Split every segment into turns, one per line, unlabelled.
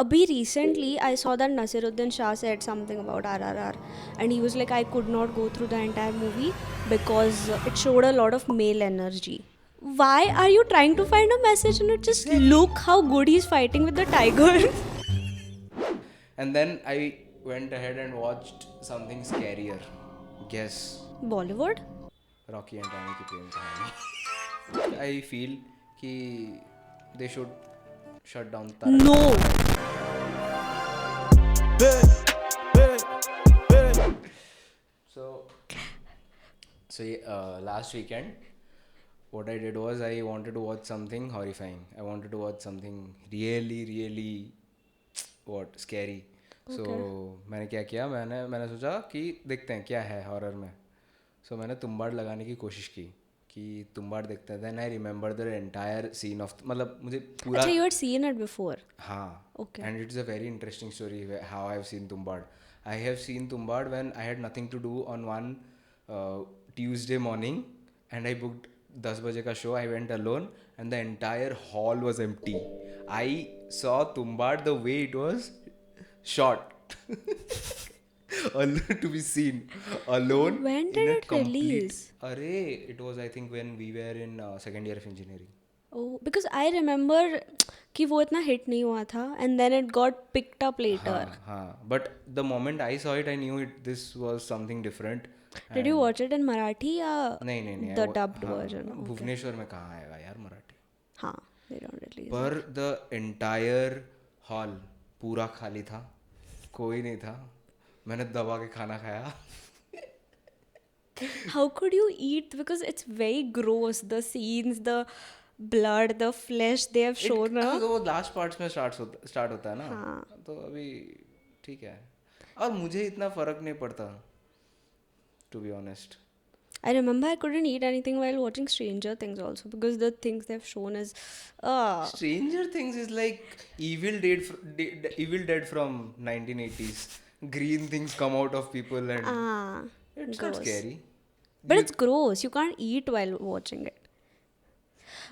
Abhi recently, I saw that Nasiruddin Shah said something about RRR, and he was like, I could not go through the entire movie because it showed a lot of male energy. Why are you trying to find a message in it? Just
Exactly.
look how good he's fighting with the tiger.
And then I went ahead and watched something scarier. Guess.
Bollywood?
Rocky and Rani की प्रेम कहानी. I feel कि they should shut down taram.
No.
So, last weekend, what I did was I wanted to watch something horrifying. I wanted to watch something really, really scary. So मैंने क्या किया, मैंने सोचा कि देखते हैं क्या है हॉरर में. So मैंने तुम्बाड़ लगाने की कोशिश की कि तुम्बाड़ देखते हैं. Then I remember the entire scene of, मतलब मुझे पूरा.
अच्छा, you had seen it before.
हाँ.
Okay.
And it's a very interesting story how I have seen Tumbad. I have seen Tumbad when I had nothing to do on one Tuesday morning, and I booked 10 baje ka show. I went alone and the entire hall was empty. I saw Tumbad the way it was shot. To be seen alone.
When
in
did
a
it
complete,
release?
It was I think when we were in second year of engineering.
Oh, because I remember कि वो इतना hit नहीं हुआ था, and then it got picked up later.
हाँ. But the moment I saw it, I knew this was something different.
Did you watch it in Marathi या
नहीं.
the dubbed version? Okay.
Bhubaneswar में कहाँ आएगा यार मराठी.
हाँ, they don't release.
पर the entire hall पूरा खाली था, कोई नहीं था. मैंने दबा के खाना खाया.
How could you eat? Because it's very gross. The scenes, the blood, the flesh they have shown.
तो वो लास्ट पार्ट्स में स्टार्ट होता है ना. तो अभी ठीक है. और मुझे इतना फर्क नहीं पड़ता, to be honest.
I remember I couldn't eat anything while watching Stranger Things also because the things they've shown is.
Stranger Things is like Evil Dead from 1980s. Green things come out of people and it's
gross.
not scary.
But it's gross. You can't eat while watching it.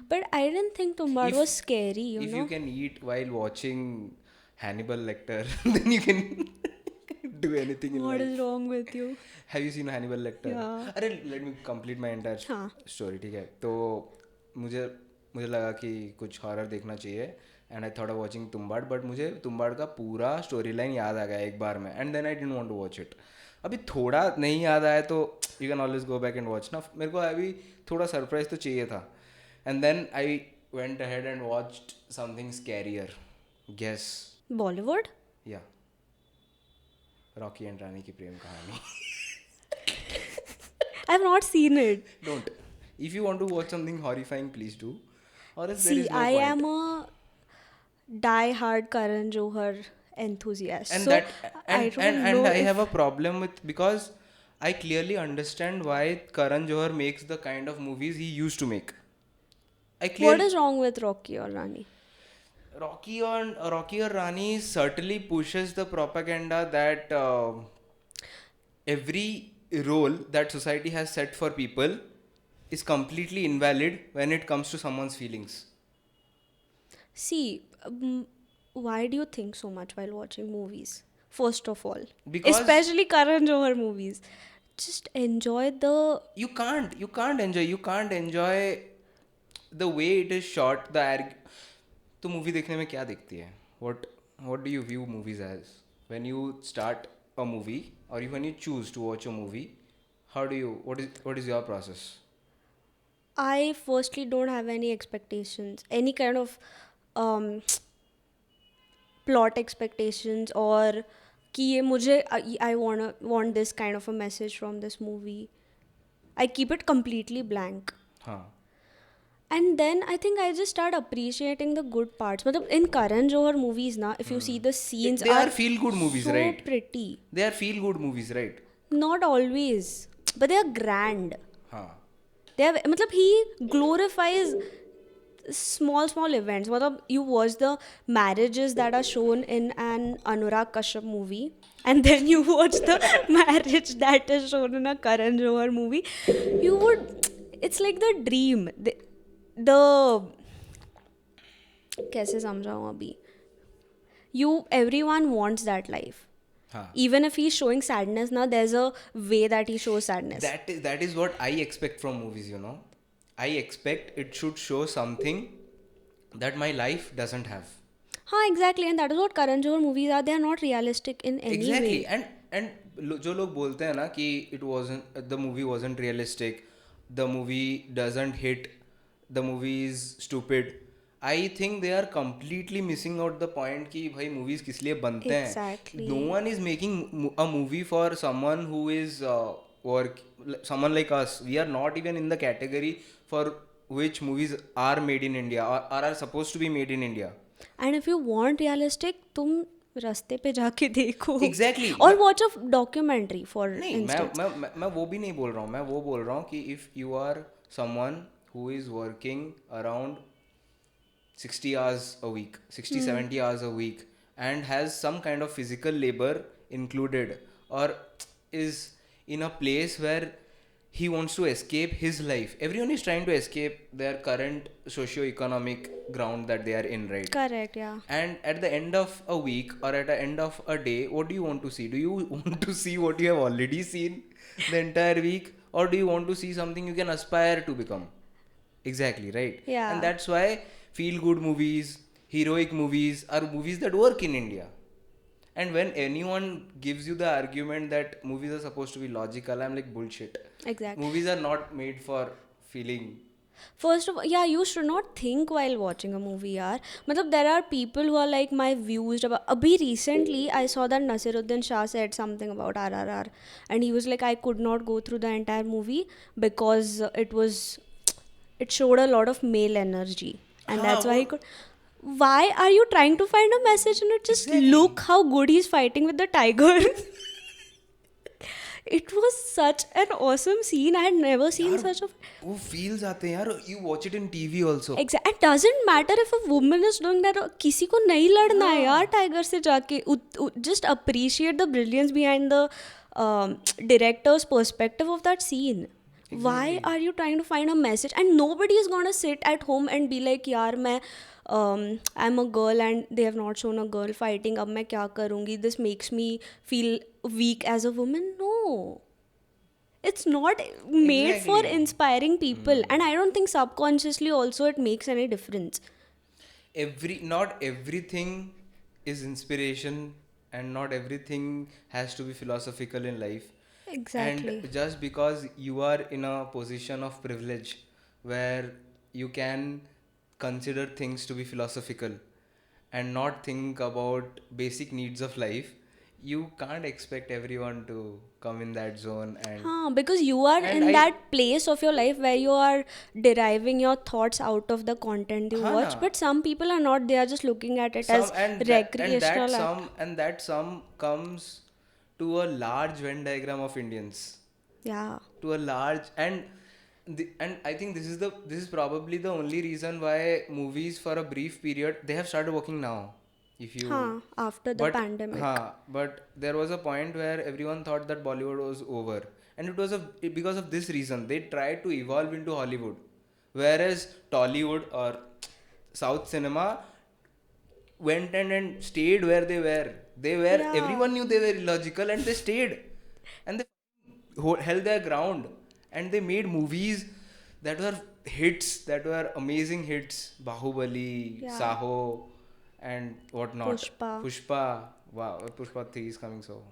But I didn't think Tumbad was scary, you know.
If you can eat while watching Hannibal Lecter, then you can do anything in life.
What is wrong with you?
Have you seen Hannibal Lecter?
Yeah.
अरे let me complete my entire story. ठीक है. तो मुझे लगा कि कुछ horror देखना चाहिए and I thought of watching Tumbad, but मुझे Tumbad का पूरा story line याद आ गया एक बार में and then I didn't want to watch it. अभी थोड़ा नहीं याद आया तो you can always go back and watch ना. मेरे को अभी थोड़ा surprise तो चाहिए था. And then I went ahead and watched something scarier. Guess.
Bollywood?
Yeah. Rocky and Rani की प्रेम कहानी.
I've not seen it.
Don't. If you want to watch something horrifying, please do. Or else there
See,
is no
I
point.
am a die-hard Karan Johar enthusiast.
And
so
that
I don't know
and I
if-
have a problem with, because I clearly understand why Karan Johar makes the kind of movies he used to make.
What is wrong with Rocky or Rani?
Rocky or Rani certainly pushes the propaganda that every role that society has set for people is completely invalid when it comes to someone's feelings.
See, why do you think so much while watching movies? First of all,
Because
especially Karan Johar movies, just enjoy the.
you can't enjoy the way it is shot. तो movie देखने में क्या देखती है? What do you view movies as? When you start a movie or when you choose to watch a movie, what is your process?
I firstly don't have any expectations, any kind of plot expectations or कि ये मुझे I want this kind of a message from this movie. I keep it completely blank.
हाँ.
And then I think I just start appreciating the good parts. Matlab in Karan Johar movies na, if you see the scenes
They are feel good movies,
so
right?
pretty.
They are feel good movies, right?
Not always, but they are grand.
हाँ.
They have, matlab he glorifies small events. Matlab you watch the marriages that are shown in an Anurag Kashyap movie, and then you watch the marriage that is shown in a Karan Johar movie. It's like the dream. कैसे समझाऊँ अभी, everyone wants that life.
हाँ.
Even if he's showing sadness now, there's a way that he shows sadness.
That is what I expect from movies, you know. I expect it should show something that my life doesn't have.
हाँ, exactly, and that is what Karan Johar movies are. They are not realistic in any
Exactly.
way.
And जो लोग बोलते हैं ना कि the movie wasn't realistic, the movie doesn't hit, the movie is stupid, I think they are completely missing out the point कि भाई movies किस लिए बनते हैं.
Exactly.
No one is making a movie for someone who is someone like us. We are not even in the category for which movies are made in India or are supposed to be made in India.
And if you want realistic, तुम रास्ते पे जाके देखो.
Exactly.
Or watch a documentary for
नहीं,
instance.
मैं वो भी नहीं बोल रहा हूँ. मैं वो बोल रहा हूँ कि if you are someone who is working around 60 hours a week, 60-70 hours a week, and has some kind of physical labor included, or is in a place where he wants to escape his life. Everyone is trying to escape their current socio-economic ground that they are in, right?
Correct, yeah.
And at the end of a week or at the end of a day, what do you want to see? Do you want to see what you have already seen the entire week, or do you want to see something you can aspire to become? Exactly, right?
Yeah.
And that's why feel good movies, heroic movies are movies that work in India. And when anyone gives you the argument that movies are supposed to be logical, I'm like, bullshit.
Exactly.
Movies are not made for feeling.
First of all, yeah, you should not think while watching a movie, yaar. Matlab, there are people who are like my views about. Abhi recently, I saw that Nasiruddin Shah said something about RRR, and he was like, I could not go through the entire movie because it showed a lot of male energy, and that's why he could. Why are you trying to find a message in it? Just look how good he's fighting with the tiger. It was such an awesome scene. I had never seen such a.
वो feels आते हैं यार. You watch it in TV also.
Exactly. It doesn't matter if a woman is doing that. किसी को नहीं लड़ना है यार टाइगर से जाके. Just appreciate the brilliance behind the director's perspective of that scene. Exactly. Why are you trying to find a message? And nobody is gonna sit at home and be like, यार मैं I'm a girl and they have not shown a girl fighting. अब मैं क्या करूँगी? This makes me feel weak as a woman. No. It's not made for inspiring people. And I don't think subconsciously also it makes any difference.
Not everything is inspiration, and not everything has to be philosophical in life.
Exactly.
And just because you are in a position of privilege where you can consider things to be philosophical and not think about basic needs of life, you can't expect everyone to come in that zone. And
because you are in that place of your life where you are deriving your thoughts out of the content you watch, but some people are not. They are just looking at it as recreational.
And that sum comes to a large Venn diagram of Indians.
Yeah.
To a large and I think this is probably the only reason why movies for a brief period they have started working now. If you
after the pandemic.
But there was a point where everyone thought that Bollywood was over, and it was because of this reason they tried to evolve into Hollywood, whereas Tollywood or South cinema went and stayed where they were. Everyone knew they were illogical and they stayed, and they held their ground, and they made movies that were hits, that were amazing hits. Bahubali, Saho, and whatnot. Pushpa. Wow, Pushpa 3 is coming so.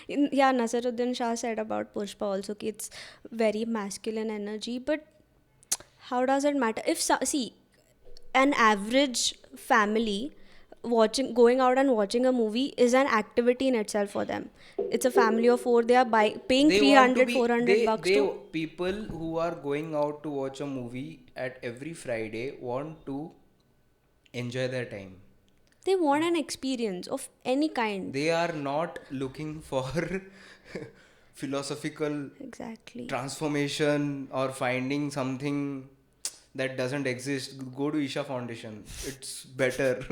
Yeah, Naseeruddin Shah said about Pushpa also that it's very masculine energy, but how does it matter? If an average family going out and watching a movie is an activity in itself for them. It's a family of 4. They are paying 300, 400 bucks to
people who are going out to watch a movie at every Friday want to enjoy their time.
They want an experience of any kind.
They are not looking for philosophical transformation or finding something that doesn't exist. Go to Isha Foundation. It's better.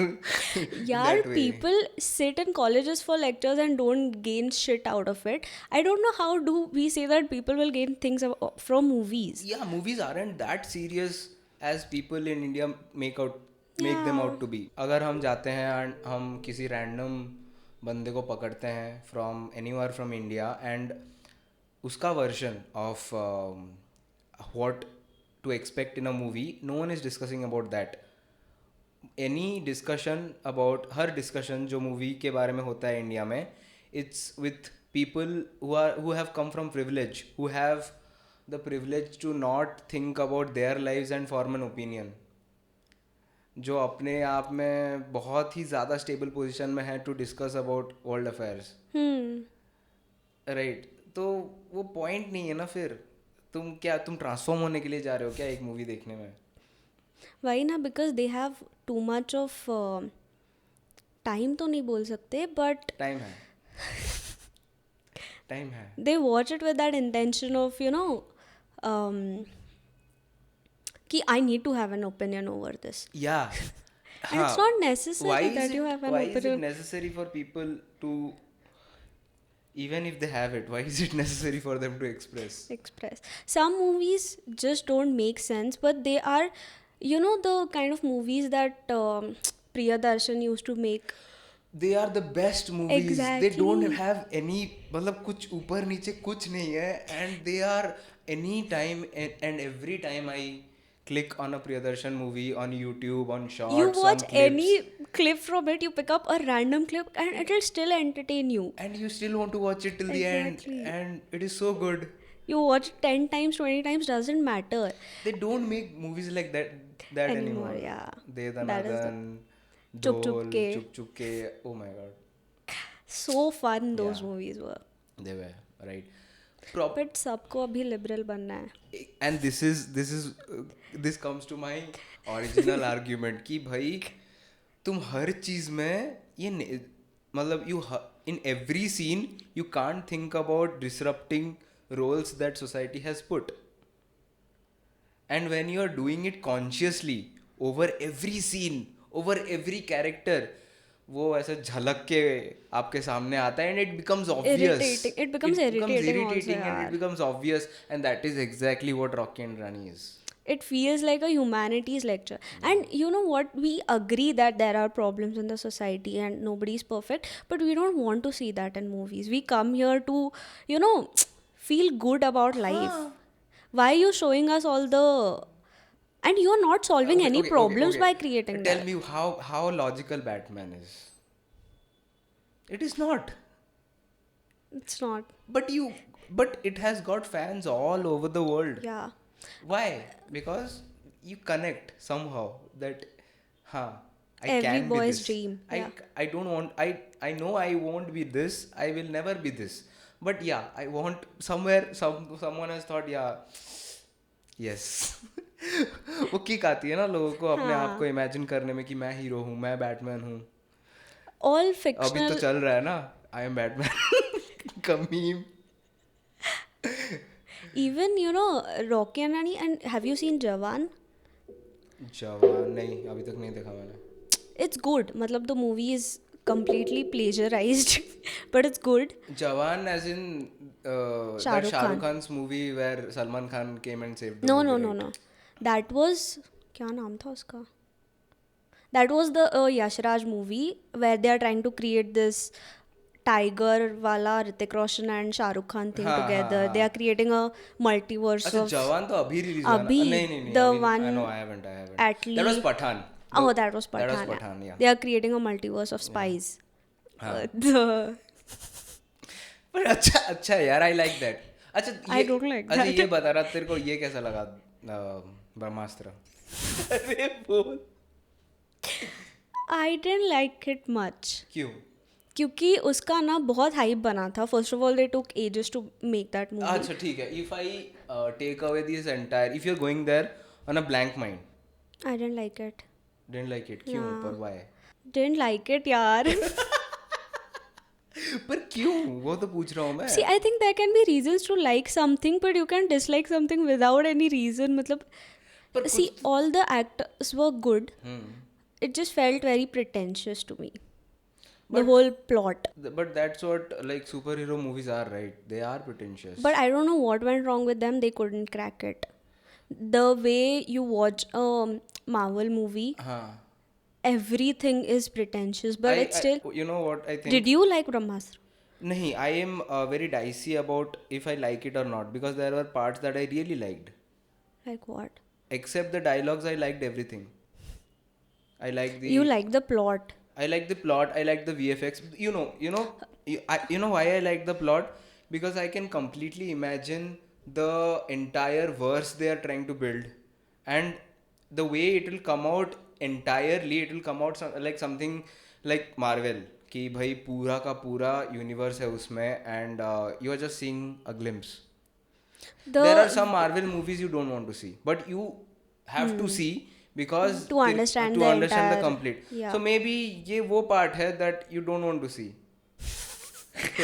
Yeah, people sit in colleges for lectures and don't gain shit out of it. I don't know how do we say that people will gain things from movies.
Yeah, movies aren't that serious as people in India make out. Make them
Yeah.
Out to be. अगर हम जाते हैं and हम किसी random बंदे को पकड़ते हैं from anywhere from India and उसका version of what to expect in a movie, no one is discussing about that. Any discussion about, हर डिस्कशन जो मूवी के बारे में होता है इंडिया में, it's with people who have come from privilege, who have the privilege to not think about their lives and form an opinion, जो अपने आप में बहुत ही ज़्यादा स्टेबल पोजीशन में है to discuss about world affairs. Right. तो वो पॉइंट नहीं है ना. फिर तुम ट्रांसफॉर्म होने के लिए जा रहे हो क्या एक मूवी देखने में?
वही ना, because they have too much of time तो नहीं बोल सकते, बट
टाइम है, टाइम है.
they watch it with that intention of, कि I need to have an opinion over this.
Yeah.
And it's not necessary that you have an
Why is it
opinion.
necessary for people to, even if they have it, why is it necessary for them to express?
Some movies just don't make sense, but they are, the kind of movies that Priyadarshan used to make.
They are the best movies.
Exactly.
They don't have any, मतलब कुछ ऊपर नीचे कुछ नहीं है, and they are any time and every time I click on a Priyadarshan movie on YouTube, on shorts,
You watch
on clips,
any clip from it, you pick up a random clip and it will still entertain you.
and you still want to watch it till the end,
Exactly.
and it is so good.
You watch 10 times, 20 times, doesn't matter.
They don't make movies like that anymore.
Yeah.
De
That is the
Danadan,
Chup Chup
Dol,
Ke.
Chup Chup Ke. Oh my god.
So fun those
Yeah.
movies were.
They were, right.
But सबको अभी liberal बनना है.
And this comes to my original argument कि भाई तुम हर चीज में ये मतलब in every scene you can't think about disrupting roles that society has put, and when you are doing it consciously over every scene, over every character, वो ऐसे झलक के आपके सामने आता है and it becomes obvious.
Irritating. It becomes irritating also,
and
yaar.
it becomes obvious, and that is exactly what Rocky and Rani is.
It feels like a humanities lecture. And you know what? We agree that there are problems in the society and nobody is perfect, but we don't want to see that in movies. We come here to, feel good about life. Why are you showing us all the... And you're not solving any problems by creating that.
Tell me how logical Batman is. It is not.
It's not.
But it has got fans all over the world.
Yeah.
Why? Because you connect somehow that, I
Every
can be
boy's
this.
dream. Yeah.
I don't want. I know I won't be this. I will never be this. But yeah, I want somewhere. Someone has thought, yeah, yes. वो kick आती है ना लोगों को अपने आप को imagine करने में कि मैं हीरो हूँ, मैं बैटमैन हूँ.
All
अभी
fictional.
तो चल रहा है ना, आई एम बैटमैन का meme.
Even, Rocky and Rani. And have you seen Jawan?
जवान नहीं, अभी तक नहीं देखा मैंने.
It's good. मतलब the movie is completely plagiarized, but it's good.
Jawan as in that Shahrukh Khan's movie where Salman Khan came and saved the movie, right?
No. That was... क्या नाम था उसका? That was the Yashraj movie where they are trying to create this tiger wala Hrithik Roshan and Shahrukh Khan thing together. They are creating a multiverse
अच्छा,
of...
जवान तो अभी release हुआ ना?
Abhi,
नहीं,
the
अभी,
one
no, I haven't.
at
That was
least...
Pathan.
Oh, that was Pathan.
That was Pathan, yeah.
They are creating a multiverse of spies.
हाँ.
The...
पर अच्छा है यार, I like that. अच्छा,
I don't like
अच्छा,
that.
ये बता रहा तेरे को ये कैसा लगा ब्रह्मास्त्र? अरे बोल.
I didn't like it much.
क्यों?
क्योंकि उसका ना बहुत हाइप बना था. First of all, they took ages to make that movie.
अच्छा ठीक है. If I take away this entire, if you're going there on a blank mind,
I didn't like it.
didn't like it. क्यों? पर why?
Didn't like it, यार.
पर क्यों? वो तो पूछ रहा हूँ मैं.
See, I think there can be reasons to like something, but you can dislike something without any reason. मतलब, see, all the actors were good. It just felt very pretentious to me. The whole plot.
But that's what like superhero movies are, right? They are pretentious.
But I don't know what went wrong with them. They couldn't crack it. The way you watch a Marvel movie,
हाँ.
everything is pretentious, but it's still.
You know what I
Did
think?
you like Brahmastra?
Nahi, I am very dicey about if I like it or not because there were parts that I really liked.
Like what?
Except the dialogues, I liked everything. I like
You
the
like the plot.
I like the plot. I like the VFX. You know why I like the plot? Because I can completely imagine the entire verse they are trying to build, and the way it will come out entirely. It will come out like something like Marvel. कि भाई पूरा का पूरा universe है उसमें and you are just seeing a glimpse. There are some
The
Marvel movies you don't want to see, but you have to see because
to understand
to
the
understand the
entire,
complete.
yeah.
So maybe ये वो part है that you don't want to see,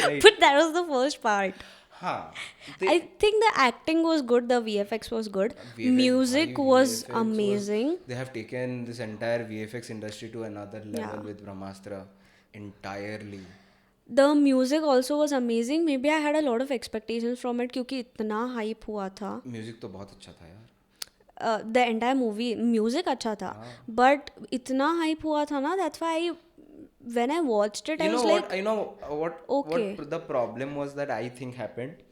right?
But that was the first part.
हाँ,
I
they
think the acting was good, the VFX was good,
VFX भाई
music was
VFX was
amazing.
they have taken this entire VFX industry to another level
Yeah.
with Brahmastra entirely.
The music also was amazing. Maybe I had a lot of expectations from it क्योंकि इतना hype हुआ था.
Music तो बहुत अच्छा था यार.
The entire movie music अच्छा था, but इतना hype हुआ था ना, that's why when I watched it I
You know
was
what?
like,
I know
okay.
what the problem was that I think happened.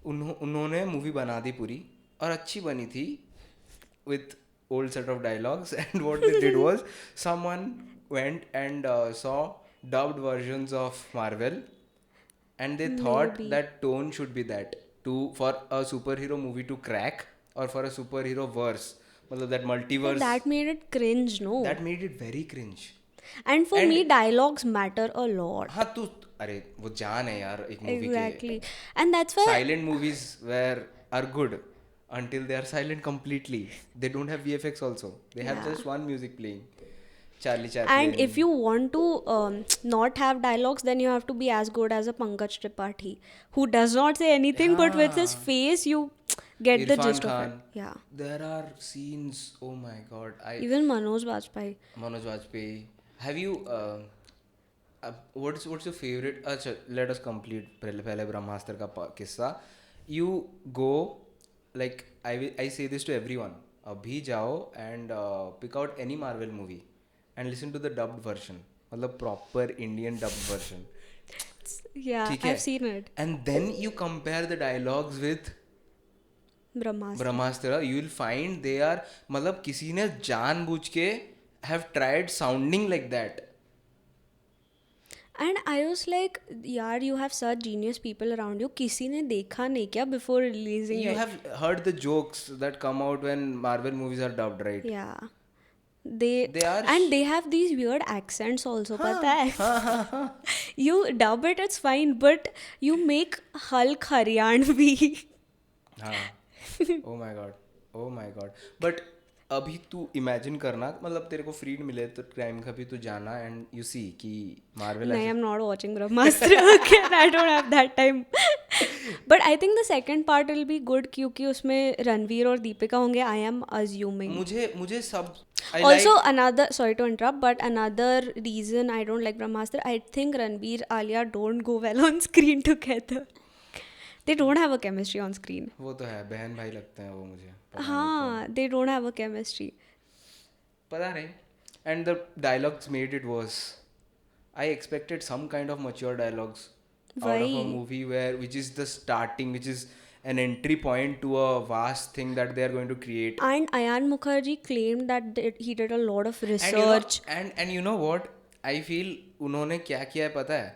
उन्होंने मूवी बना दी पूरी और अच्छी बनी थी with old set of dialogues and what they did was someone went and saw dubbed versions of Marvel and they thought
Maybe
that tone should be that to for a superhero movie to crack or for a superhero verse मतलब that
but
multiverse
that made it cringe, no?
that made it very cringe
And for
and
me dialogues matter a lot.
हाँ तू अरे वो जान है यार एक movie के
Exactly. And that's why,
silent movies were are good until they are silent completely. They don't have VFX also. They have
yeah.
just one music playing. Charlie
And
Chaplin.
if you want to not have dialogues, then you have to be as good as a Pankaj Tripathi, who does not say anything, but with his
हाँ,
face, you get the
Irfan
gist of it.
Khan.
Yeah.
There are scenes. Oh my God.
Even Manoj Bajpayee.
Manoj Vajpayee. Have you what's your favorite? अच्छा, let us complete पहले ब्रह्मास्त्र का किस्सा. You go like I say this to everyone. अभी जाओ and pick out any Marvel movie and listen to the dubbed version. मतलब proper Indian dubbed version.
Yeah,
ठीक है?
I've seen it.
And then you compare the dialogues with
Brahmastra.
Brahmastra. You will find they are मतलब किसी ने जानबूझ के have tried sounding like that.
And I was like, यार, you have such genius people around you. किसी ने देखा नहीं क्या before releasing
You
it?
have heard the jokes that come out when Marvel movies are dubbed, right?
Yeah. They
They are
and they have these weird accents also, पता है? You dub it, it's fine, but you make Hulk Haryanvi.
हाँ. Oh my god. Oh my god. But अभी तू imagine करना मतलब तेरे को freed मिले तो क्राइम का भी तू जाना एंड यू सी कि Marvel
No, I'm not watching Brahmastra again. I don't have that time. But I think the second part will be good क्योंकि उसमें रणवीर और दीपिका होंगे. I am assuming.
मुझे सब I
Also,
like
another, sorry to interrupt, but another reason I don't like Brahmastra, I think Ranveer Alia don't go well on screen together. They don't have a chemistry on screen.
वो तो है बहन भाई लगते हैं वो मुझे
हाँ, they don't have a chemistry.
पता नहीं and the dialogues made it worse. I expected some kind of mature dialogues out of a
Why?
movie which is the starting, which is an entry point to a vast thing that they are going to create.
And Ayan Mukherjee claimed that he did a lot of
And
research.
and you know what? I feel उन्होंने क्या किया है पता है?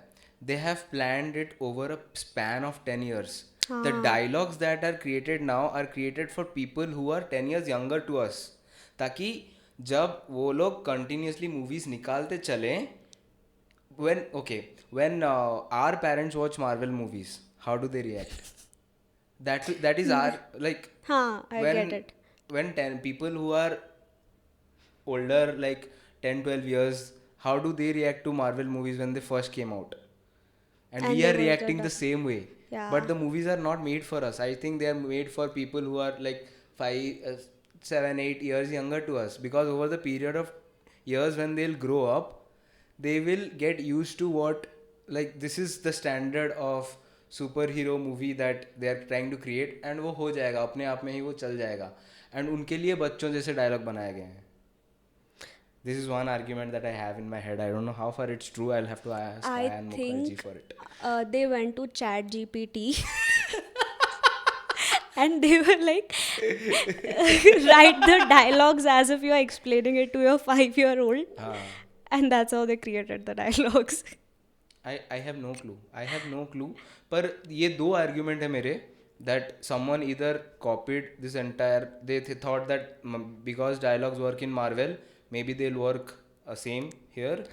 They have planned it over a span of 10 years. The dialogues that are created now are created for people who are 10 years younger to us. ताकि जब वो लोग continuously movies निकालते चलें when our parents watch Marvel movies, how do they react? That is our like
हाँ, I
when
get it.
when 10 people who are older like 10-12 years, how do they react to Marvel movies when they first came out? And
And
we
they
are
will
reacting
get
the same way.
Yeah.
But the movies are not made for us. I think they are made for people who are like 5, 7, 8 years younger to us. Because over the period of years when they'll grow up, they will get used to what like this is the standard of superhero movie that they are trying to create and वो हो जाएगा अपने आप में ही वो चल जाएगा and उनके लिए बच्चों जैसे डायलॉग बनाए गए हैं. This is one argument that I have in my head. I don't know how far it's true. I'll have to ask
I
Ayan Mukherjee
think
for it.
they went to Chat GPT and they were like, write the dialogues as if you're explaining it to your 5-year-old.
हाँ.
And that's how they created the dialogues.
I have no clue. I have no clue. पर ये दो argument है मेरे that someone either copied this entire. They thought that because dialogues work in Marvel, maybe they'll work same here,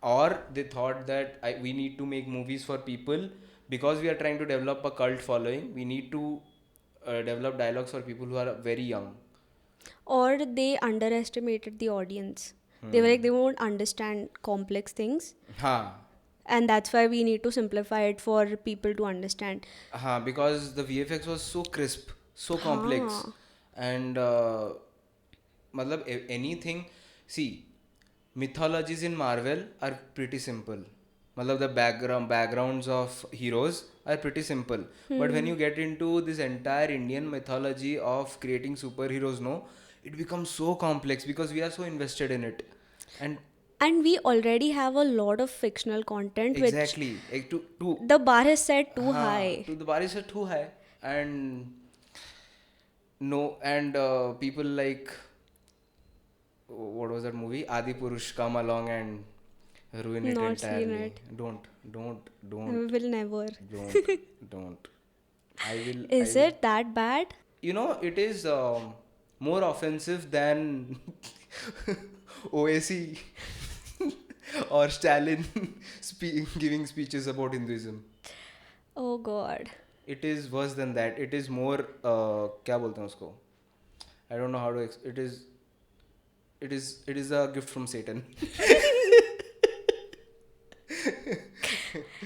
or they thought that we need to make movies for people because we are trying to develop a cult following. We need to develop dialogues for people who are very young.
Or they underestimated the audience. They were like, they won't understand complex things.
हाँ.
And that's why we need to simplify it for people to understand.
Because the VFX was so crisp, so complex, and matlab anything. See, mythologies in Marvel are pretty simple. Matlab the backgrounds of heroes are pretty simple. But when you get into this entire Indian mythology of creating superheroes, no, it becomes so complex because we are so invested in it.
And we already have a lot of fictional content,
Exactly.
which the bar is set too
हाँ,
high.
the bar is set too high, and no, and people like what was that movie? Adipurush come along and ruin it
Not seen
entirely.
it.
Don't,
We will never.
don't. I will.
Is it that bad?
You know, it is more offensive than OAC or Stalin giving speeches about Hinduism.
Oh God.
It is worse than that. It is more क्या बोलते हैं उसको? I don't know how to. It is a gift from Satan.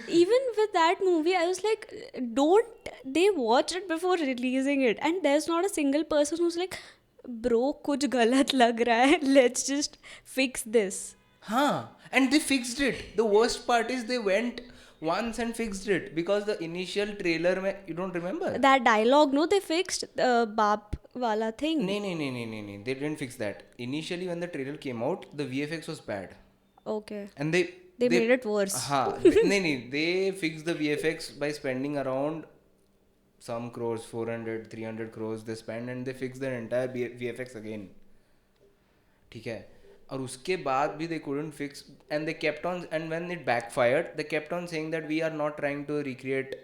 Even with that movie, I was like, don't they watch it before releasing it? And there's not a single person who's like, bro, कुछ गलत लग रहा है. Let's just fix this.
Huh. And they fixed it. The worst part is they went once and fixed it because the initial trailer mein, you don't remember?
That dialogue, no, they fixed the Bap wala thing.
No. They didn't fix that. Initially, when the trailer came out, the VFX was bad.
Okay.
And they
made it worse.
They fixed the VFX by spending around some crores, 400, 300 crores they spent, and they fixed the entire VFX again. ठीक है. और उसके बाद भी they couldn't fix, and they kept on, and when it backfired, they kept on saying that we are not trying to recreate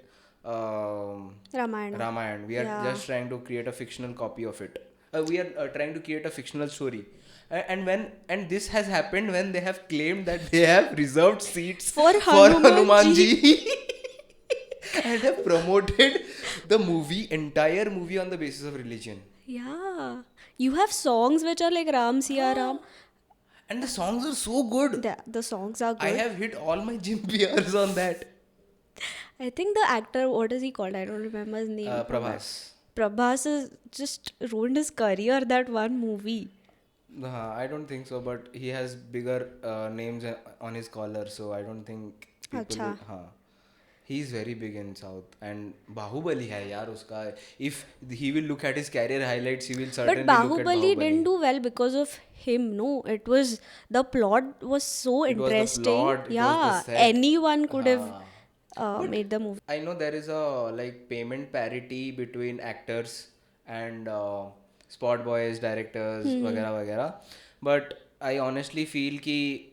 Ramayana. We are just trying to create a fictional copy of it. We are trying to create a fictional story. And this has happened when they have claimed that they have reserved seats
for Hanumanji
and have promoted the entire movie on the basis of religion.
Yeah. You have songs which are like Ram Siya Ram.
And the songs are so good.
The songs are good.
I have hit all my gym PRs on that.
I think the actor, what is he called? I don't remember his name.
Prabhas.
Prabhas has just ruined his career, that one movie.
I don't think so, but he has bigger names on his collar, so I don't think people will, He's very big in South, and Bahubali hai yaar uska. If he will look at his career highlights, he will certainly
but
look at
Bahubali didn't do well because of him. No, it was the plot was so interesting.
Was the plot,
anyone could have made the movie.
I know there is a like payment parity between actors and spot boys, directors, वगैरह. But I honestly feel कि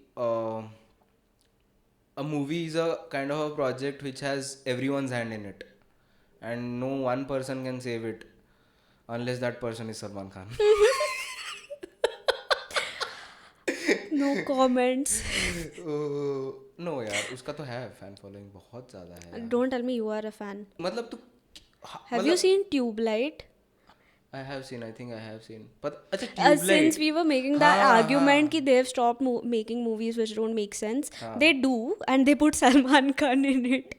a movie is a kind of a project which has everyone's hand in it, and no one person can save it unless that person is Salman Khan.
No comments.
No यार, उसका तो है fan following बहुत ज़्यादा है.
Don't tell me you are a fan.
मतलब तू
have you seen Tube Light?
I have seen. I think I have seen. But अच्छा Tube Light.
Since we were making that argument कि they've stopped making movies which don't make sense, they do, and they put Salman Khan in it.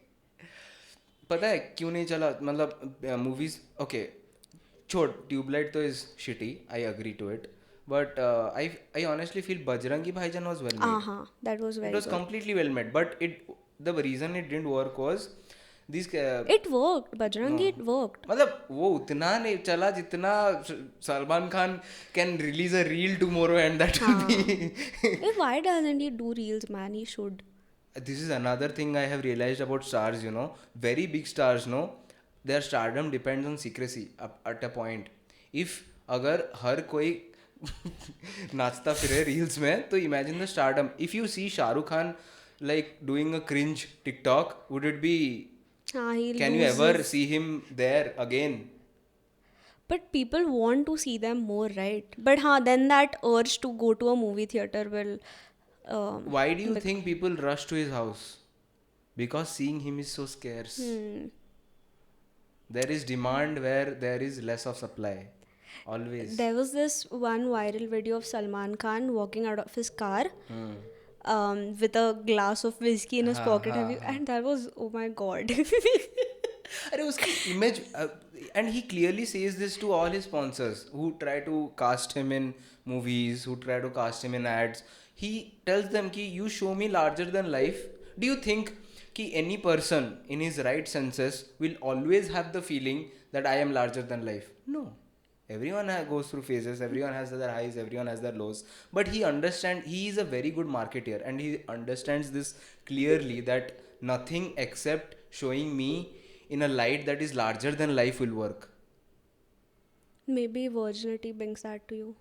पता है क्यों नहीं चला? मतलब movies okay, छोड़ Tube Light तो is shitty. I agree to it. But I honestly feel Bajrangi Bhaijaan was well made.
That was very good.
It was completely well made. But the reason it didn't work was these
It worked,
no,
Bajrangi, it worked.
मतलब वो उतना नहीं चला जितना Salman Khan can release a reel tomorrow and that will
हाँ.
be
Why doesn't he do reels, man? He should.
this is another thing I have realized about stars, you know, very big stars, no, their stardom depends on secrecy at a point. If अगर हर कोई नाचता फिरे reels में तो imagine the stardom. If you see Shahrukh Khan like doing a cringe TikTok, would it be,
हाँ, he
can you ever
loses.
see him there again?
But people want to see them more, right? But then that urge to go to a movie theater will.
Why do you think people rush to his house? Because seeing him is so scarce. There is demand where there is less of supply. Always.
There was this one viral video of Salman Khan walking out of his car with a glass of whiskey in his pocket. And that was, oh my god.
अरे उसकी image and he clearly says this to all his sponsors who try to cast him in movies, who try to cast him in ads. He tells them कि you show me larger than life. Do you think कि any person in his right senses will always have the feeling that I am larger than life? No. Everyone goes through phases, everyone has their highs, everyone has their lows, but he is a very good marketeer and he understands this clearly that nothing except showing me in a light that is larger than life will work.
Maybe virginity brings that to you.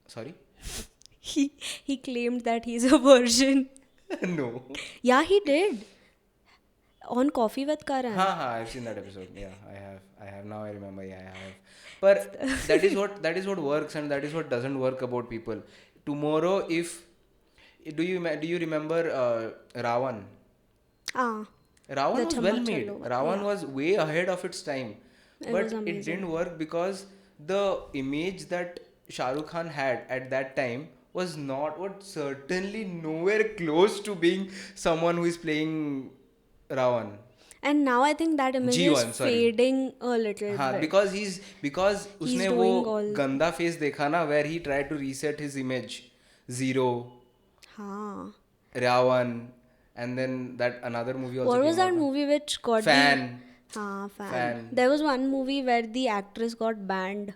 Sorry?
He claimed that he's a virgin.
No.
Yeah, he did. On Coffee with Karan.
I've seen that episode. Yeah, I have. Now I remember. Yeah, I have. But that is what works and that is what doesn't work about people. Tomorrow, if do you remember Ravan? Ravan was well made. Ravan was way ahead of its time. But it didn't work because the image that Shahrukh Khan had at that time was certainly nowhere close to being someone who is playing Ravan.
And now I think that image
G1,
is fading a little bit.
Because उसने वो गंदा face देखा ना where he tried to reset his image. Zero. Ravan. And then that another movie also.
What was that movie which got
Fan.
Fan. There was one movie where the actress got banned.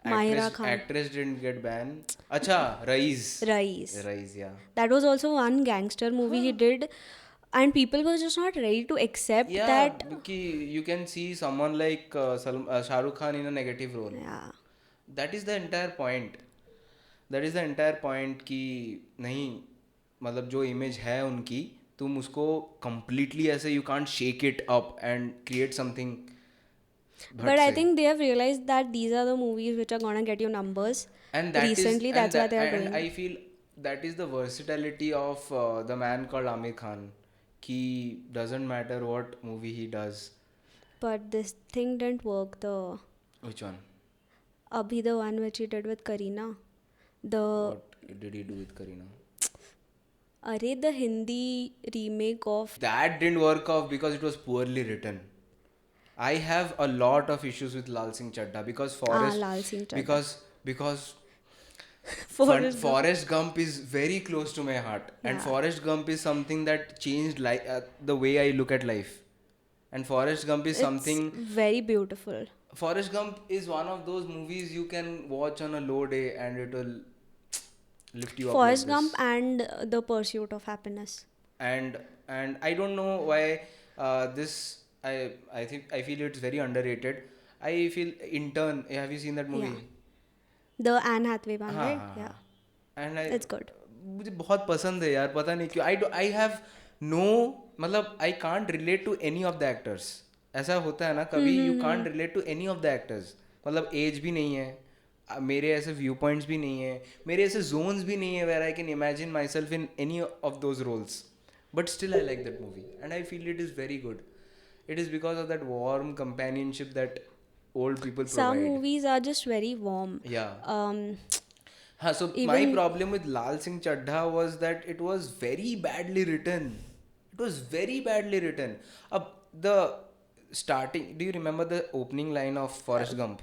Mahira Khan.
Actress didn't get banned. Acha, Rais, yeah.
That was also one gangster movie he did. And people were just not ready to accept that.
Yeah, you can see someone like Shahrukh Khan in a negative role.
Yeah.
That is the entire point. कि नहीं मतलब जो image है उनकी तुम उसको completely ऐसे you can't shake it up and create something.
But I think they have realized that these are the movies which are gonna get you numbers.
And
that's why they are doing.
And I feel that is the versatility of the man called Amir Khan. He doesn't matter what movie he does.
But this thing didn't work.
Which one?
Abhi, the one which he did with Kareena.
What did he do with Kareena?
The Hindi remake of...
That didn't work off because it was poorly written. I have a lot of issues with Lal Singh Chadda because because Forrest Gump is very close to my heart. And Forrest Gump is something that changed the way I look at life. And Forrest Gump is something
very beautiful.
Forrest Gump is one of those movies you can watch on a low day and it will lift you up.
Forrest Gump and The Pursuit of Happiness.
And I don't know why this I feel it's very underrated. I feel Intern. Have you seen that movie?
Yeah. The Anne Hathaway one, right? Yeah.
And
it's good.
मुझे बहुत पसंद है यार पता नहीं क्यों I have no मतलब I can't relate to any of the actors. ऐसा होता है ना कभी you can't relate to any of the actors. मतलब age भी नहीं है मेरे ऐसे व्यू पॉइंट्स भी नहीं है मेरे ऐसे जोन्स भी नहीं है where I can imagine myself in any of those roles. But still I like that movie and I feel it is very good. It is because of that warm companionship that old people provide.
Some movies are just very warm.
Yeah. So my problem with Lal Singh Chadha was that it was very badly written. It was very badly written. The starting, do you remember the opening line of Forrest Gump?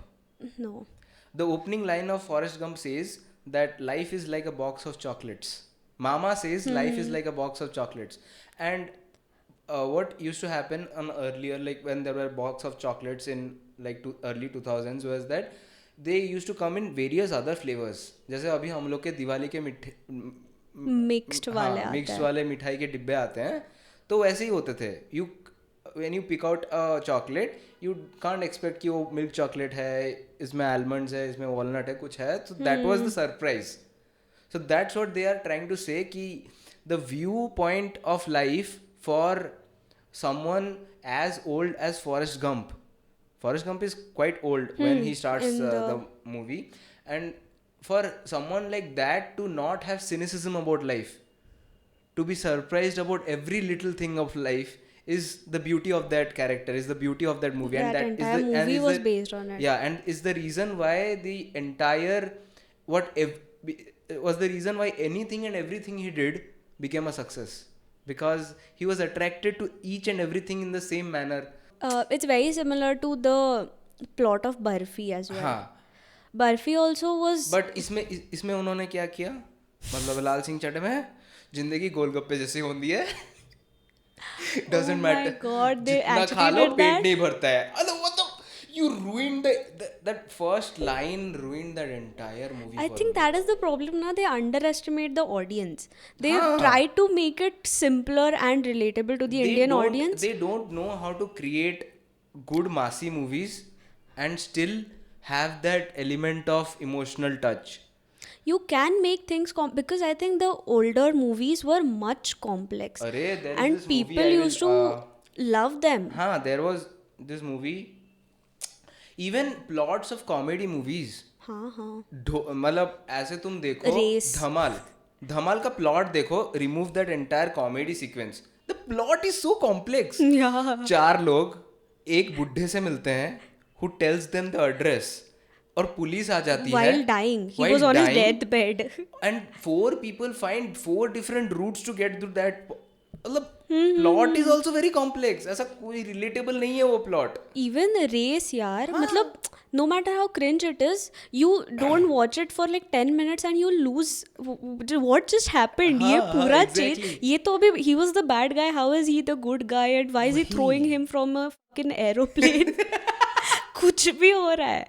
No.
The opening line of Forrest Gump says that life is like a box of chocolates. Mama says life is like a box of chocolates. And what used to happen on earlier, like when there were box of chocolates in like early 2000s, was that they used to come in various other flavors. जैसे अभी हम लोग के दिवाली के मिठे
mixed वाले
हाँ
आते
मिक्स्ड
हैं.
वाले मिठाई के डिब्बे आते हैं, तो वैसे ही होते थे. You when you pick out a chocolate, you can't expect कि वो milk chocolate है, इसमें almonds है, इसमें walnut है, कुछ है. So that was the surprise. So that's what they are trying to say कि the viewpoint of life for someone as old as Forrest Gump. Forrest Gump is quite old when he starts
In
the movie, and for someone like that to not have cynicism about life, to be surprised about every little thing of life, is the beauty of that character, is the beauty of that movie. And
that
that is
entire
the and
movie
is
was
the
based on it.
yeah, and is the reason why the entire what was the reason why anything and everything he did became a success, because he was attracted to each and everything in the same manner.
It's very similar to the plot of Barfi as well.
हाँ,
Barfi also was.
But इसमें उन्होंने क्या किया, मतलब लाल सिंह चड्ढे में जिंदगी गोलगप्पे जैसी होती है. Doesn't
Oh my
matter.
God, they
जितना
actually
खा लो
did
पेट
that?
नहीं भरता है. अरे what the, you ruined that first line ruined that entire movie.
I
for
think
me.
that is the problem now. They underestimate the audience. They
हाँ.
try to make it simpler and relatable to the Indian audience.
They don't know how to create good massy movies and still have that element of emotional touch.
You can make things because I think the older movies were much complex,
Arey, there is
and
this movie
people
I will,
used to love them.
हाँ, there was this movie, even plots of comedy movies.
हाँ हाँ.
मतलब ऐसे तुम देखो
Race.
धमाल का plot देखो, remove that entire comedy sequence, the plot is so complex.
Yeah.
4 लोग एक बुढ़े से मिलते हैं who tells them the address, और पुलिस आ जाती है
While dying, he
while
was on his
dying,
deathbed.
and 4 people find 4 different routes to get to that. मतलब plot is also very complex. ऐसा कोई रिलेटेबल नहीं है वो प्लॉट.
Even race, यार, मतलब no matter how cringe it is, you don't watch it for like 10 minutes and you lose what just happened. ये
हाँ,
पूरा
exactly.
change. ये तो अभी he was the bad guy. How is he the good guy? And why is he throwing him from a fucking aeroplane? कुछ भी हो रहा है.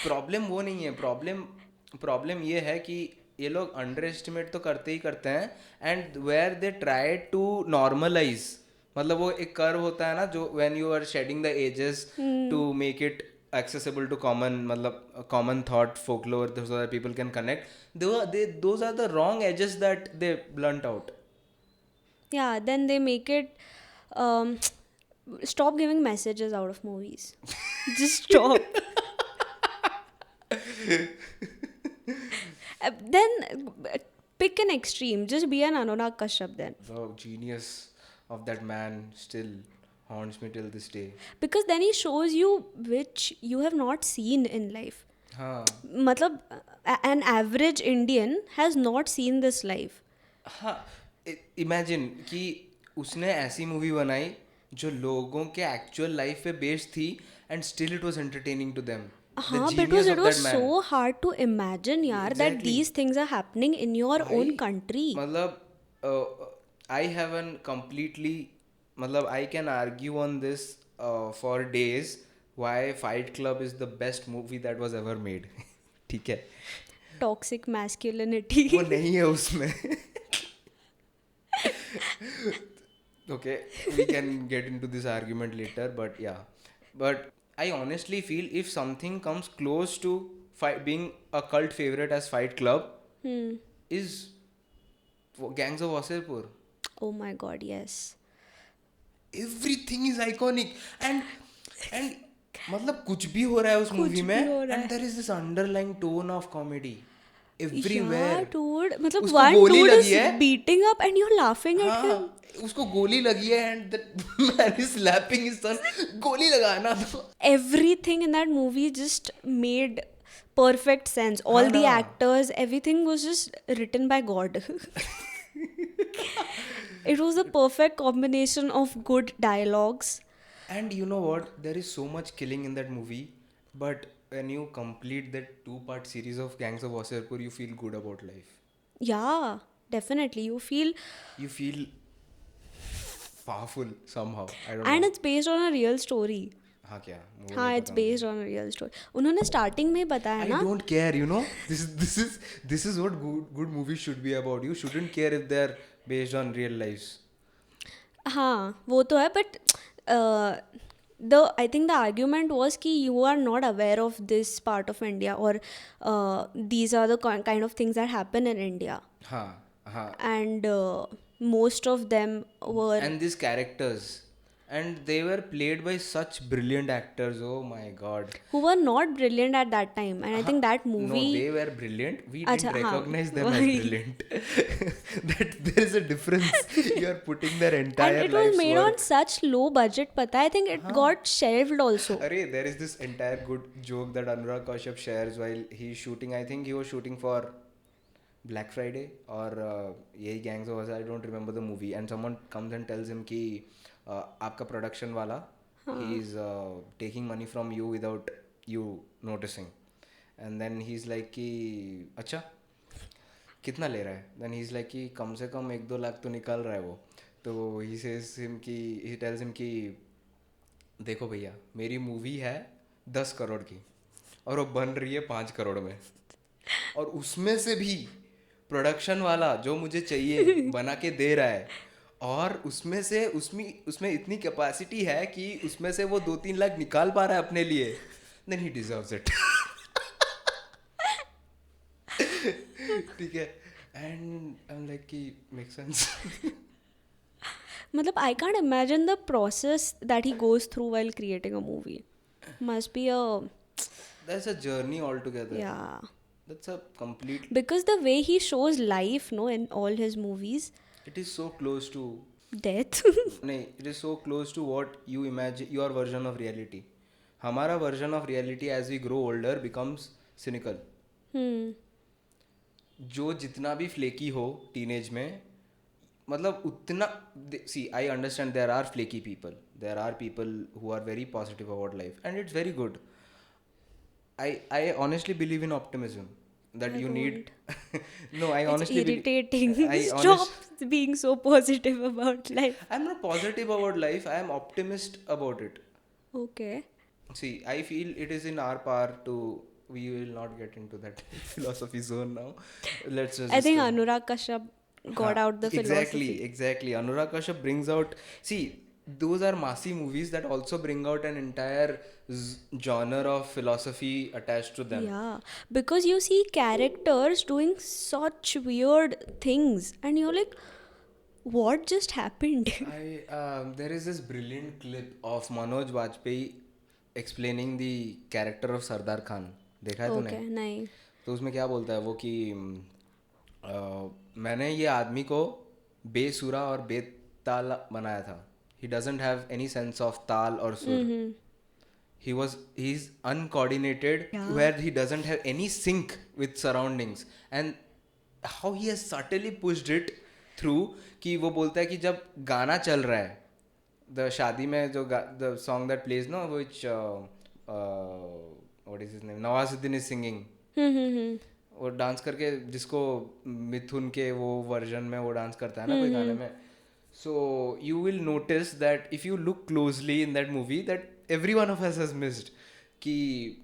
प्रॉब्लम वो नहीं है. प्रॉब्लम ये है कि ये लोग अंडर एस्टिमेट तो करते ही करते हैं, and where they try to normalise. मतलब वो एक कर्व होता है ना, जो when you are shading the edges to make it accessible to common thought folklore, so that people can connect. Those are the wrong edges that they blunt out.
Yeah, then they make it stop giving messages out of movies. Just stop. Then pick an extreme. Just be an Anurag Kashyap then.
The genius of that man still haunts me till this day.
Because then he shows you which you have not seen in life.
हाँ.
मतलब an average Indian has not seen this life.
हाँ, imagine कि उसने ऐसी movie बनाई जो लोगों के एक्चुअल लाइफ पे बेस्ड थी, and still it was entertaining to them.
हाँ, because it was so hard to imagine, यार, that
Exactly.
these things are happening in your own country.
मतलब I have an completely, मतलब I can argue on this for days why Fight Club is the best movie that was ever made. ठीक है.
Toxic masculinity.
वो नहीं है उसमें. Okay, we can get into this argument later, but yeah. But I honestly feel if something comes close to being a cult favorite as Fight Club, is Gangs of Wasserpur.
Oh my God, yes.
Everything is iconic, and मतलब कुछ भी हो रहा है उस movie में, and there is this underlying tone of comedy everywhere.
Yeah, dude. मतलब
उसको
one
गोली
dude
लगी
is
है.
beating up and you're laughing at him.
हाँ, उसको गोली लगी है, and that man is slapping his son. गोली लगाना तो
Everything in that movie just made perfect sense. All the actors, everything was just written by God. It was the perfect combination of good dialogues.
And you know what? There is so much killing in that movie, but when you complete that 2-part series of Gangs of Wasserpur, you feel good about life.
Yeah, definitely. You feel
You feel powerful somehow. I don't
And
know.
it's based on a real story.
हाँ क्या वो
हाँ,
नहीं
it's
पता मुझे.
based on a real story. उन्होंने starting में बताया
I
ना.
don't care, you know. This is what good movies should be about. You shouldn't care if they're based on real lives.
हाँ वो तो है, but the I think the argument was कि you are not aware of this part of India, or these are the kind of things that happen in India,
हाँ हाँ.
and most of them were
And these characters, and they were played by such brilliant actors. Oh my god.
who were not brilliant at that time, and I think that
No,
movie.
they were brilliant. We
अच्छा
didn't
हाँ
recognize them as
वही.
brilliant. That there is a difference. You are putting their
And
entire
it was
life's
made on
work.
such low budget, पता है. I think it got shelved also.
Arey, there is this entire good joke that Anurag Kashyap shares while he's shooting. I think he was shooting for Black Friday or यही Gangs of Wasseypur. I don't remember the movie. And someone comes and tells him कि आपका production वाला he is taking money from you without you noticing. And then he's like कि अच्छा कितना ले रहा है. Then he's like कि कम से कम 1-2 लाख तो निकाल रहा है वो. तो he says him कि he tells him कि देखो भैया मेरी मूवी है 10 करोड़ की और वो बन रही है 5 करोड़ में, और उसमें से भी प्रोडक्शन वाला जो मुझे चाहिए बना के दे रहा है, और उसमें इतनी कैपेसिटी है कि उसमें से वो 2-3 लाख निकाल पा रहा है अपने लिए. Then he deserves it. ठीक है. एंड आई एम लाइक कि मेक सेंस.
मतलब I can't imagine the process that he goes through while creating a movie. Must be a
That's a journey altogether.
yeah.
That's a complete.
Because the way he shows life, no, in all his movies,
It is so close to.
death.
नहीं, it is so close to what you imagine your version of reality. हमारा version of reality as we grow older becomes cynical. जो जितना भी flaky हो teenage में, मतलब उतना. See, I understand there are flaky people. There are people who are very positive about life, and it's very good. I honestly believe in optimism. That
I
you need.
don't.
No, I
It's
honestly
irritating.
I
Stop being so positive about life.
I'm not positive about life. I am optimist about it.
Okay.
See, I feel it is in our power to. We will not get into that philosophy zone now. Let's just.
I think Anurag Kashyap got out the philosophy.
Exactly. Anurag Kashyap brings out. See, those are massy movies that also bring out an entire genre of philosophy attached to them.
Yeah, because you see characters doing such weird things, and you're like, what just happened?
There is this brilliant clip of Manoj Vajpayee explaining the character of Sardar Khan. देखा है तूने?
Okay, नहीं.
तो उसमें क्या बोलता है वो कि मैंने ये आदमी को बेसुरा और बेताल बनाया था. He doesn't have any sense of ताल और सुर. He's uncoordinated, where he doesn't have any sync with surroundings, and how he has subtly pushed it through कि वो बोलता है कि जब गाना चल रहा है, the शादी में जो the song that plays no, which what is his name, Nawazuddin is singing. वो डांस करके जिसको मिथुन के वो वर्जन में वो डांस करता है ना कोई गाने में. So you will notice that if you look closely in that movie, that every one of us has missed कि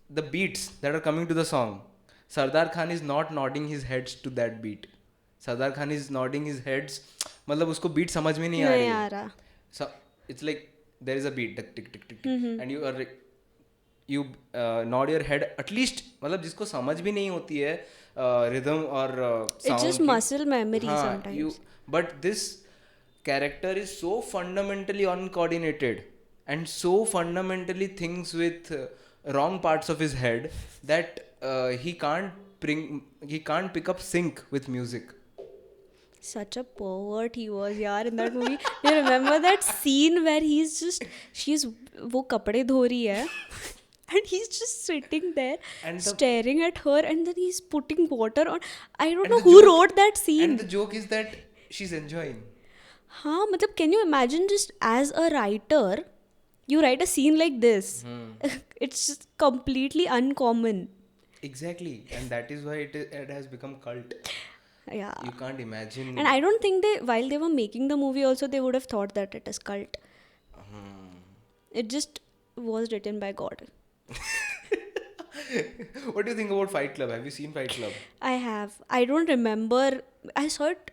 the beats that are coming to the song, Sardar Khan is not nodding his heads to that beat. Sardar Khan is nodding his heads, मतलब उसको beat समझ में नहीं आ रही है. So it's like there is a beat, tick tick tick tick, and you are like, you nod your head at least, मतलब जिसको समझ भी नहीं होती है rhythm और sound.
It's just muscle memory sometimes.
But this character is so fundamentally uncoordinated and so fundamentally thinks with wrong parts of his head that he can't pick up sync with music.
Such a pervert he was, yaar, in that movie. You remember that scene where वो कपड़े धो रही है and he's just sitting there and staring at her, and then he's putting water on. I don't know who wrote that scene.
And the joke is that she's enjoying.
हाँ, मतलब can you imagine, just as a writer, you write a scene like this. It's just completely uncommon.
Exactly, and that is why it has become cult.
Yeah.
You can't imagine.
And I don't think while they were making the movie also, they would have thought that it is cult. It just was written by God.
What do you think about Fight Club? Have you seen Fight Club?
I have. I don't remember. I saw it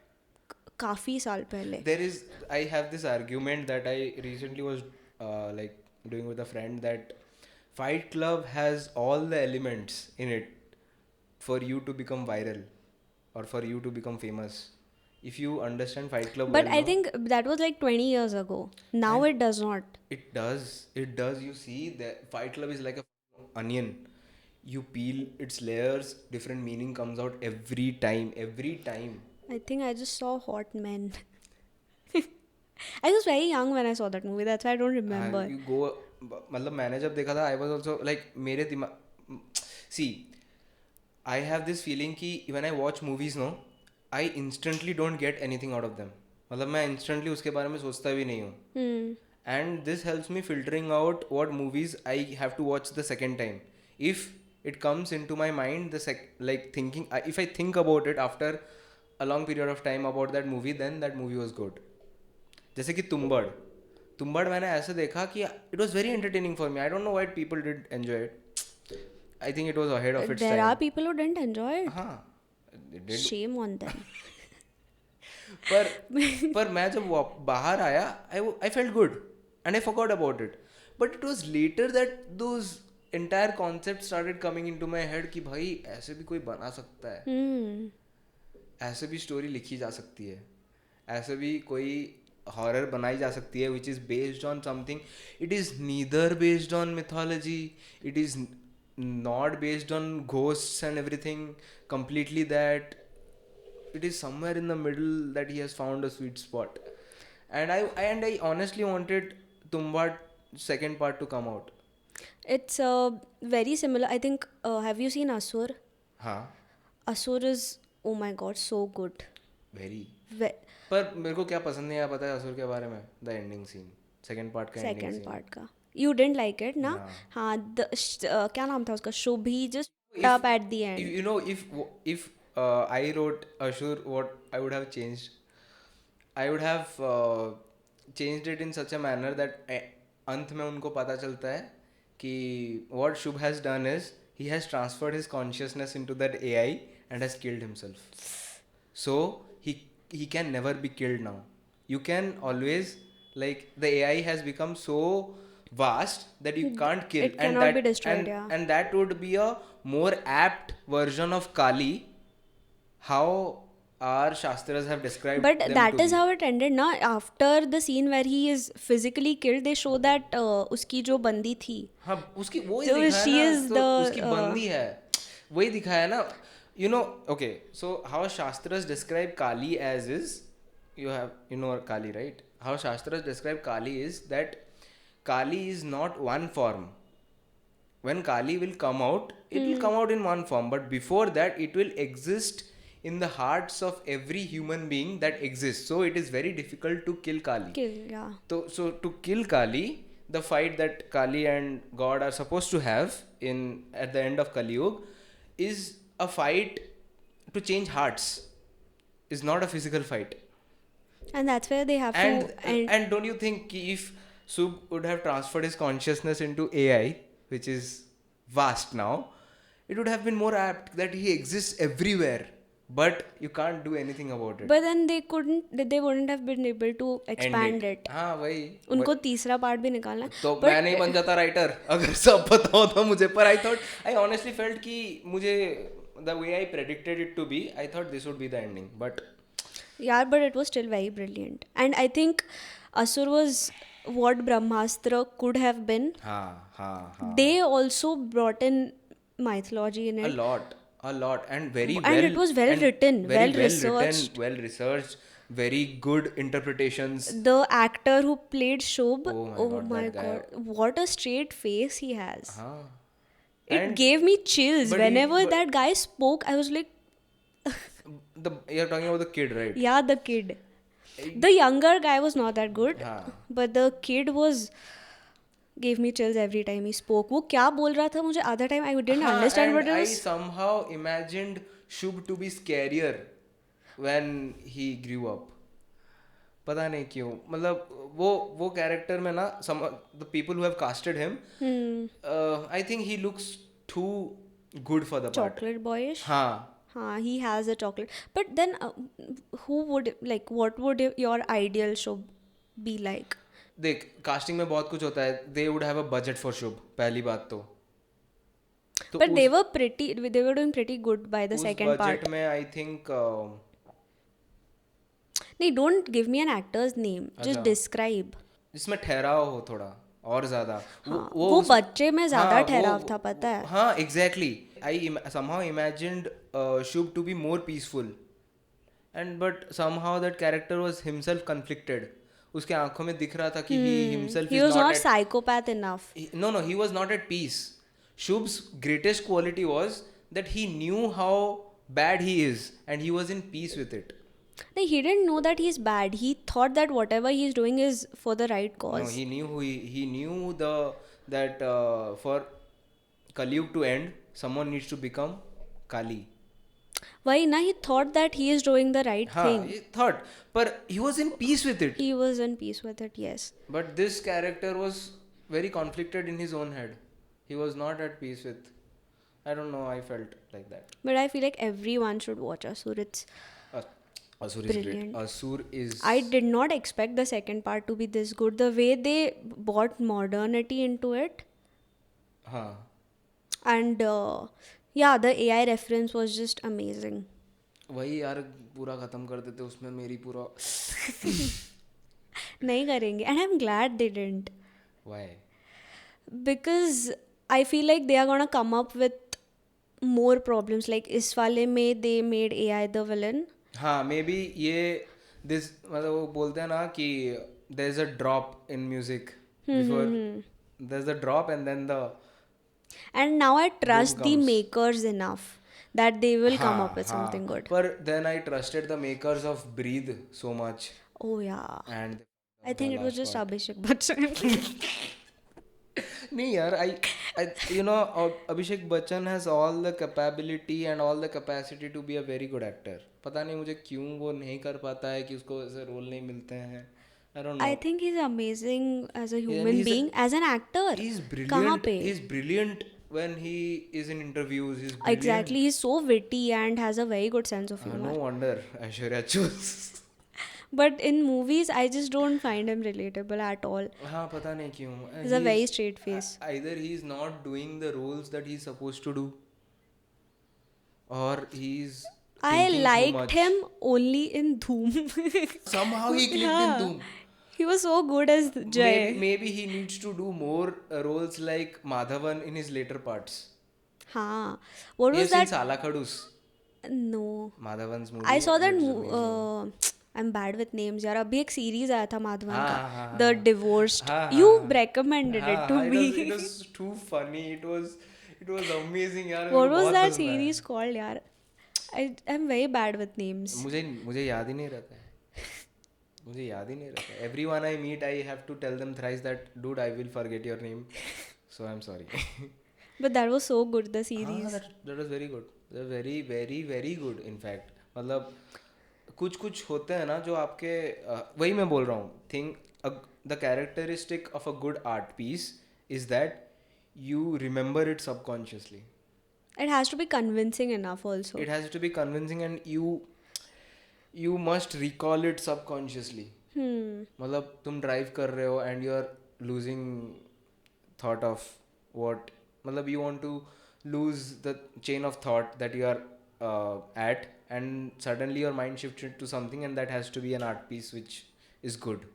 काफी साल पहले.
I have this argument that I recently was like doing with a friend, that Fight Club has all the elements in it for you to become viral or for you to become famous. If you understand Fight Club
But
well,
I
no?
think that was like 20 years ago. Now
And
it does not.
it does. It does. You see, that Fight Club is like a onion. You peel its layers, different meaning comes out every time. Every time.
I think I just saw Hot Men. I was very young when I saw that movie. That's why I don't remember.
You go, मतलब मैंने जब देखा था, I was also like, मेरे दिमाग, see, I have this feeling कि when I watch movies, no, I instantly don't get anything out of them. मतलब मैं instantly उसके बारे में सोचता भी नहीं हूँ. And this helps me filtering out what movies I have to watch the second time. If it comes into my mind, like thinking, if I think about it after a long period of time about that movie, then that movie was good. जैसे कि तुम्बाड़ मैंने ऐसे देखा कि it was very entertaining for me. I don't know why people did enjoy it. I think it was ahead of its time.
There are people who didn't enjoy it.
हाँ, they did.
Shame on them.
पर मैं जब बाहर आया, I felt good and I forgot about it. But it was later that those entire concepts started coming into my head कि भाई ऐसे भी कोई बना सकता है, ऐसे भी स्टोरी लिखी जा सकती है, ऐसे भी कोई हॉरर बनाई जा सकती है which is based on something. It is neither based on mythology, it is not based on ghosts and everything completely, that it is somewhere in the middle that he has found a sweet spot. And I honestly wanted Tumbad second part to come out.
It's very similar. I think, have you seen Asur?
हाँ.
Asur is, oh my god, so good.
Very. पर मेरे को क्या पसंद नहीं आया पता है असुर के बारे में? The ending scene. Second part का ending scene.
Second part का. You didn't like it, ना? हाँ. क्या नाम था उसका? Shubh, he just up at the end.
You know, if I wrote Ashur, what I would have changed? I would have changed it in such a manner that अंत में उनको पता चलता है कि what Shubh has done is he has transferred his consciousness into that AI and has killed himself. So he can never be killed now. You can always, like, the AI has become so vast that you can't kill.
It cannot be destroyed, yeah.
And that would be a more apt version of Kali, how our Shastras have described
But
them
that
to
is
be.
how it ended, na? After the scene where he is physically killed, they show that उसकी जो बंदी थी.
हाँ, उसकी वो ही
So
दिखाया
she
ना,
is
तो
the,
उसकी बंदी है, वही दिखाया ना. You know, okay, so how Shastras describe Kali as is, you know Kali, right? How Shastras describe Kali is that Kali is not one form. When Kali will come out, it will come out in one form, but before that it will exist in the hearts of every human being that exists. So it is very difficult to kill Kali.
Yeah.
So to kill Kali, the fight that Kali and God are supposed to have at the end of Kali Yuga is a fight to change hearts. Is not a physical fight.
And that's where they have to end.
And don't you think if Sub would have transferred his consciousness into AI, which is vast now, it would have been more apt that he exists everywhere, but you can't do anything about it.
But then they wouldn't have been able to expand it.
हाँ वही.
उनको तीसरा part भी निकालना.
तो मैं नहीं बन जाता राइटर अगर सब पता होता मुझे. पर I honestly felt कि मुझे, the way I predicted it to be, I thought this would be the ending, but
Yeah, but it was still very brilliant. And I think Asur was what Brahmastra could have been.
हाँ.
They also brought in mythology in it.
A lot, and very
And
well.
it was well written,
very
well researched.
Well researched, very good interpretations.
The actor who played Shobh,
Oh my God, that guy.
What a straight face he has. It
And-
gave me chills.
but
Whenever that guy spoke, I was like,
You're talking about the kid, right?
yeah, the kid. The younger guy was not that good, but the kid gave me chills every time he spoke. वो क्या बोल रहा था मुझे आधा time I didn't understand what it
I
was.
somehow imagined Shubh to be scarier. when he grew up. पता नहीं क्यों, मतलब वो कैरेक्टर में ना some the people who have casted him, I think he looks too good for the part.
Chocolate boyish.
हाँ,
He has a chocolate. But then, who would like? What would your ideal show be like?
देख casting में बहुत कुछ होता है. They would have a budget for शुभ, पहली बात तो
But they were pretty. They were doing pretty good by the
उस
second part.
बजट में I think
No, don't give me an actor's name. Just
अच्छा.
describe.
जिसमें ठहराव हो थोड़ा और ज़्यादा.
हाँ, वो बच्चे में ज़्यादा
हाँ,
ठहराव था, पता है.
हाँ exactly. I somehow imagined Shubh to be more peaceful, and but somehow that character was himself conflicted. उसके आंखों में दिख रहा था कि he himself
He
is
was
not
not
at
psychopath enough.
no, he was not at peace. Shubh's greatest quality was that he knew how bad he is and he was in peace with it.
No, he didn't know that he's bad. He thought that whatever he's doing is for the right
No,
cause.
he knew he knew that for Kaliyug to end, someone needs to become Kali.
Why na? He thought that he is doing the right thing.
He thought, but he was in peace with it.
He was in peace with it, yes.
But this character was very conflicted in his own head. He was not at peace with. I don't know. I felt like that.
But I feel like everyone should watch Asur. It's
Asur is
brilliant.
great. Asur is.
I did not expect the second part to be this good. The way they brought modernity into it,
हाँ.
and yeah, the AI reference was just amazing.
वही यार पूरा खत्म कर देते उसमें मेरी पूरा.
नहीं करेंगे, and I'm glad they didn't,
Why?
because I feel like they are gonna come up with more problems. Like इस वाले में they made AI the villain.
हाँ मे बी ये दिस मतलब वो बोलते हैं ना कि there is a drop in music before there's a drop and then the
And now I trust the
comes.
makers enough that they will come
हाँ,
up with
हाँ.
something good.
But then I trusted the makers of Breathe so much
Oh yeah.
and
I think it was just Abhishek Bachchan.
नहीं यार I you know Abhishek Bachchan has all the capability and all the capacity to be a very good actor. पता नहीं मुझे क्यों वो नहीं कर पाता है कि उसको ऐसे रोल नहीं मिलते हैं. I don't know.
I think he's amazing as a
And
human being, as an actor.
He's
कहाँ
brilliant.
पे?
He's brilliant when he is in interviews. He's brilliant.
Exactly, he's so witty and has a very good sense of humor.
No wonder Aishwarya chose.
But in movies, I just don't find him relatable at all.
हाँ पता नहीं क्यों.
He's a very straight face.
Either he's not doing the roles that he's supposed to do, or he's
I
thinking too
liked
much.
him only in Dhoom.
Somehow he clicked in Doom.
He was so good as Jay.
Maybe he needs to do more roles like Madhavan in his later parts.
हाँ. What
You've
was
seen
that?
Sala Khadus,
No.
Madhavan's movie.
I saw that.
It's amazing.
I'm bad with names. यार अभी एक series आया था माधवन
हाँ,
का.
हाँ,
The
हाँ.
Divorced.
हाँ,
You
हाँ.
recommended it to
हाँ,
me.
it was too funny. It was amazing यार.
What
मेरे को
was
बहुत
that
पसंद आया.
series called यार? I'm very bad with names.
मुझे याद ही नहीं रहता है. मुझे याद ही नहीं रहता है. Everyone I meet, I have to tell them thrice that dude, I will forget your name. So I'm sorry.
But that was so good, the
हाँ,
series.
that was very good. Very very very good in fact. मतलब कुछ होते हैं ना जो आपके वही मैं बोल रहा हूँ. The characteristic of a good art piece is that you remember it subconsciously.
It has to be convincing enough also.
It has to be convincing and you must recall it subconsciously. मतलब तुम drive कर रहे हो and you are losing thought of what मतलब you want to lose the chain of thought that you are at and suddenly your mind shifts to something and that has to be an art piece which is good.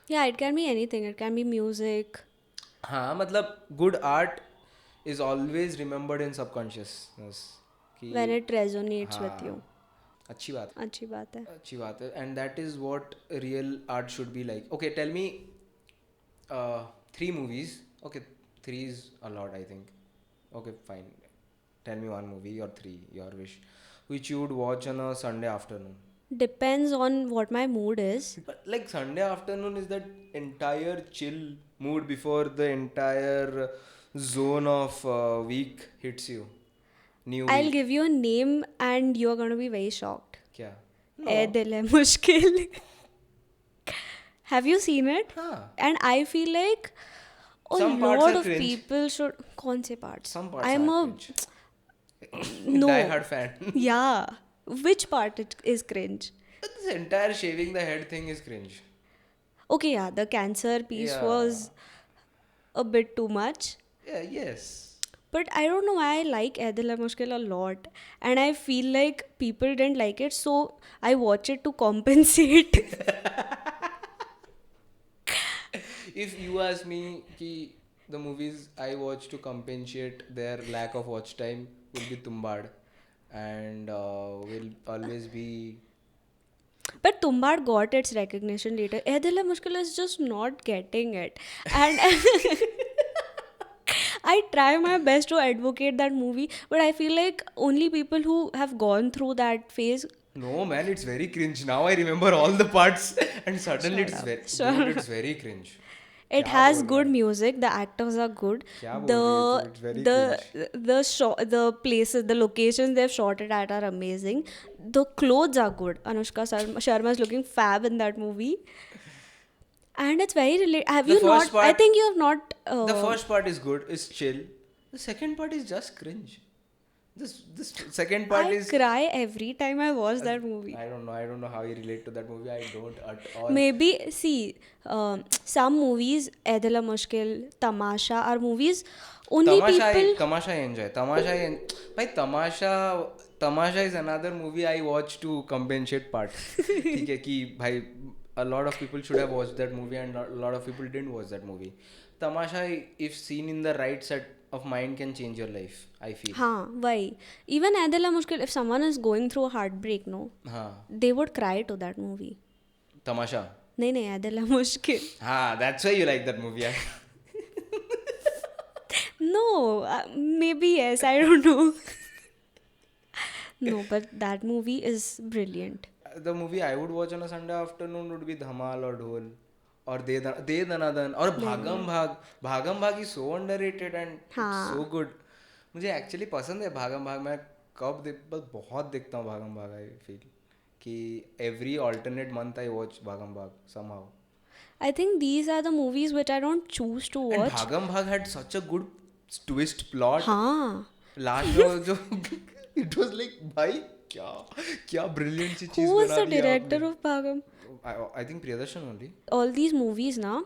Yeah, it can be anything. It can be music.
हाँ मतलब good art is always remembered in subconsciousness. कि
When it resonates with
हाँ,
you.
अच्छी बात
अच्छी बात है.
अच्छी बात है and that is what real art should be like. Okay, tell me 3 movies. Okay, 3 is a lot I think. Okay, fine. Tell me 1 movie or 3, your wish, which you would watch on a Sunday afternoon.
Depends on what my mood is.
But like Sunday afternoon is that entire chill mood before the entire zone of week hits you. New
I'll
week.
give you a name and you're going to be very shocked.
क्या?
ए
No.
दिल है मुश्किल. Have you seen it?
हाँ.
And I feel like a
Some parts
lot
are
of
cringe.
people should. कौन से parts?
Some parts
I'm
are
a
cringe. Die
no.
hard fan.
Yeah. Which part is cringe?
This entire shaving the head thing is cringe.
Okay, yeah, the cancer piece
Yeah.
was a bit too much.
Yeah, yes.
But I don't know why I like Ae Dil Hai Mushkil a lot. And I feel like people didn't like it, so I watch it to compensate.
If you ask me, ki the movies I watch to compensate their lack of watch time will be Tumbad, and will always be.
But Tumbad got its recognition later. Ae Dil Hai Mushkil is just not getting it. And I try my best to advocate that movie, but I feel like only people who have gone through that phase.
No man, it's very cringe. Now I remember all the parts, and suddenly
Shut
it's
up.
very,
Shut
dude,
up.
it's very cringe.
It
क्या
has
बोल रहा
good
है?
music. The actors are good.
क्या बोल रही है तू? It's very cringe.
The places, the locations they've shot it at are amazing. The clothes are good. Anushka Sharma is looking fab in that movie, and it's very Have
The
you not?
first part,
I think you have not.
the first part is good, is chill. The second part is just cringe. This second part
I
is.
cry every time I watch that movie.
I don't know. I don't know how you relate to that movie. I don't at all.
Maybe see, some movies, Ae Dil Hai Mushkil, Tamasha are movies only people.
Tamasha I enjoy. By Tamasha is another movie I watch to compensate part. ठीक है कि भाई a lot of people should have watched that movie and a lot of people didn't watch that movie. Tamasha, if seen in the right set of mind, can change your life. I feel.
हाँ वही. Even Ae Dil Hai Mushkil, if someone is going through a heartbreak, no,
हाँ.
they would cry to that movie.
Tamasha.
नहीं नहीं, Ae Dil Hai Mushkil.
हाँ, that's why you like that movie.
No, maybe yes, I don't know. No, but that movie is brilliant.
The movie I would watch on a Sunday afternoon would be Dhamal or Dhol or De Dana Dan or Bhagam Bhag. Bhagam Bhag is so underrated and it's so good. मुझे actually पसंद है भागम भाग. मैं कब बस बहुत देखता हूँ भागम भाग. आई फील कि every alternate month I watch Bhagam Bhag somehow.
I think these are the movies which I don't choose to
And
watch.
भागम भाग had such a good twist plot.
हाँ.
लास्ट में जो it was like भाई क्या brilliant सी चीज
Who was
बना
the
दिया
director
आपने.
of Bhagam?
I think Priyadarshan only.
All these movies now,